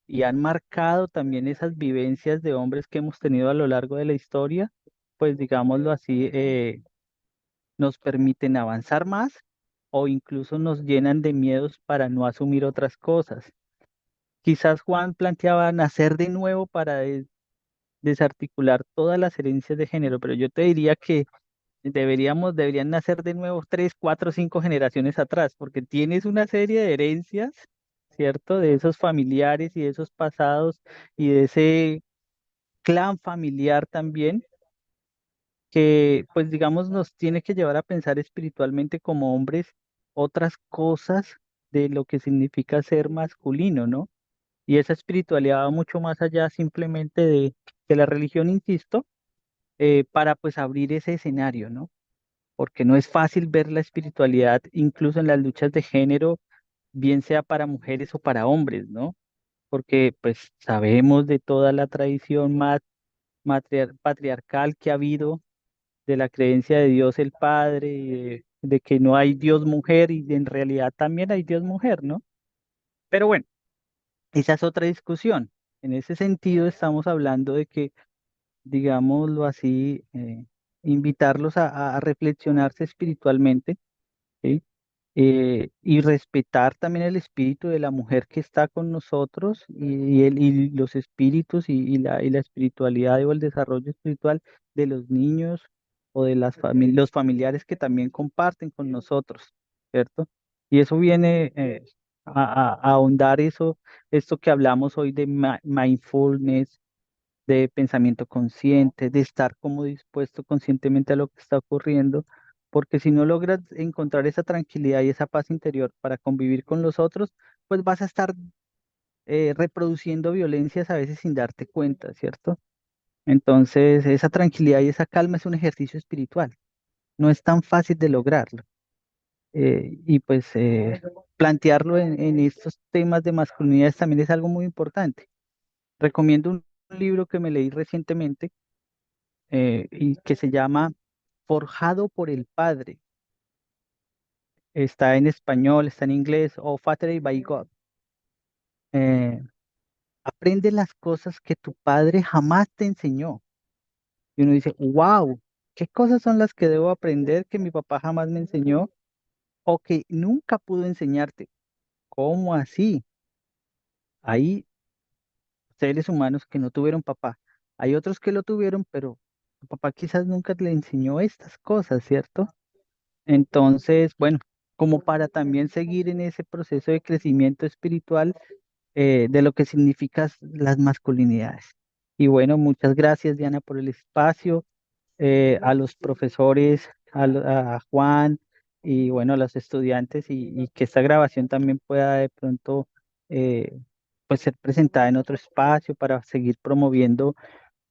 Speaker 5: y han marcado también esas vivencias de hombres que hemos tenido a lo largo de la historia, pues digámoslo así, nos permiten avanzar más o incluso nos llenan de miedos para no asumir otras cosas. Quizás Juan planteaba nacer de nuevo para desarticular todas las herencias de género, pero yo te diría que deberían nacer de nuevo 3, 4, 5 generaciones atrás, porque tienes una serie de herencias, ¿cierto? De esos familiares y de esos pasados y de ese clan familiar también, que pues digamos nos tiene que llevar a pensar espiritualmente como hombres otras cosas de lo que significa ser masculino, ¿no? Y esa espiritualidad va mucho más allá simplemente de la religión, insisto, para pues abrir ese escenario, ¿no? Porque no es fácil ver la espiritualidad incluso en las luchas de género, bien sea para mujeres o para hombres, ¿no? Porque pues sabemos de toda la tradición más patriarcal que ha habido, de la creencia de Dios el Padre, y de que no hay Dios mujer y en realidad también hay Dios mujer, ¿no? Pero bueno, esa es otra discusión. En ese sentido, estamos hablando de que, digámoslo así, invitarlos a reflexionarse espiritualmente, ¿sí? Y respetar también el espíritu de la mujer que está con nosotros y los espíritus y la espiritualidad o el desarrollo espiritual de los niños o de los familiares que también comparten con nosotros, ¿cierto? Y eso viene a ahondar esto que hablamos hoy de mindfulness, de pensamiento consciente, de estar como dispuesto conscientemente a lo que está ocurriendo, porque si no logras encontrar esa tranquilidad y esa paz interior para convivir con los otros, pues vas a estar reproduciendo violencias a veces sin darte cuenta, ¿cierto? Entonces, esa tranquilidad y esa calma es un ejercicio espiritual, no es tan fácil de lograrlo. Y pues plantearlo en estos temas de masculinidades también es algo muy importante. Recomiendo un libro que me leí recientemente y que se llama Forjado por el Padre. Está en español, está en inglés, o Father by God. Eh, Aprende las cosas que tu padre jamás te enseñó. Y uno dice, wow, ¿qué cosas son las que debo aprender que mi papá jamás me enseñó o que nunca pudo enseñarte? ¿Cómo así? Hay seres humanos que no tuvieron papá. Hay otros que lo tuvieron, pero tu papá quizás nunca le enseñó estas cosas, ¿cierto? Entonces, bueno, como para también seguir en ese proceso de crecimiento espiritual de lo que significan las masculinidades. Y bueno, muchas gracias, Diana, por el espacio, a los profesores, a Juan y bueno, a los estudiantes y que esta grabación también pueda de pronto pues ser presentada en otro espacio para seguir promoviendo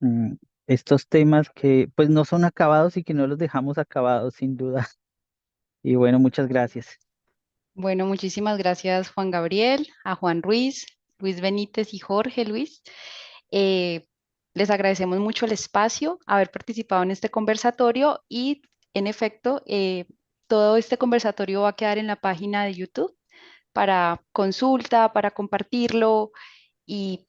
Speaker 5: mm, estos temas que pues no son acabados y que no los dejamos acabados sin duda. Y bueno, muchas gracias.
Speaker 1: Bueno, muchísimas gracias Juan Gabriel, a Juan Ruiz, Luis Benítez y Jorge Luis. Eh, Les agradecemos mucho el espacio, haber participado en este conversatorio y en efecto, todo este conversatorio va a quedar en la página de YouTube para consulta, para compartirlo y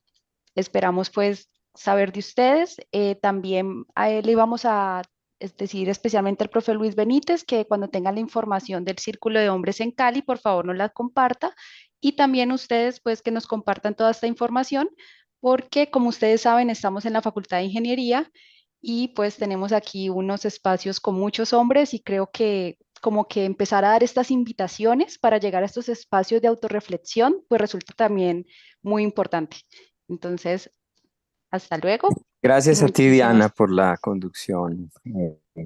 Speaker 1: esperamos pues saber de ustedes. También a él le íbamos a es decir especialmente al profe Luis Benítez que cuando tenga la información del Círculo de Hombres en Cali, por favor nos la comparta y también ustedes pues que nos compartan toda esta información porque como ustedes saben estamos en la Facultad de Ingeniería y pues tenemos aquí unos espacios con muchos hombres y creo que como que empezar a dar estas invitaciones para llegar a estos espacios de autorreflexión pues resulta también muy importante. Entonces, hasta luego y
Speaker 4: Gracias a ti, Diana,
Speaker 1: muchísimas
Speaker 4: por la conducción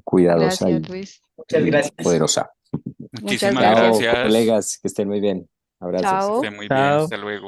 Speaker 4: cuidadosa
Speaker 1: gracias,
Speaker 4: y,
Speaker 1: Luis.
Speaker 3: Muchas
Speaker 4: y
Speaker 3: gracias.
Speaker 4: poderosa.
Speaker 1: Muchas
Speaker 2: Muchísimas
Speaker 1: gracias.
Speaker 4: Chao,
Speaker 2: gracias.
Speaker 4: colegas, que estén muy bien.
Speaker 2: Que esté
Speaker 4: Abrazos.
Speaker 1: Chao.
Speaker 2: muy bien.
Speaker 5: Chao.
Speaker 2: Hasta luego.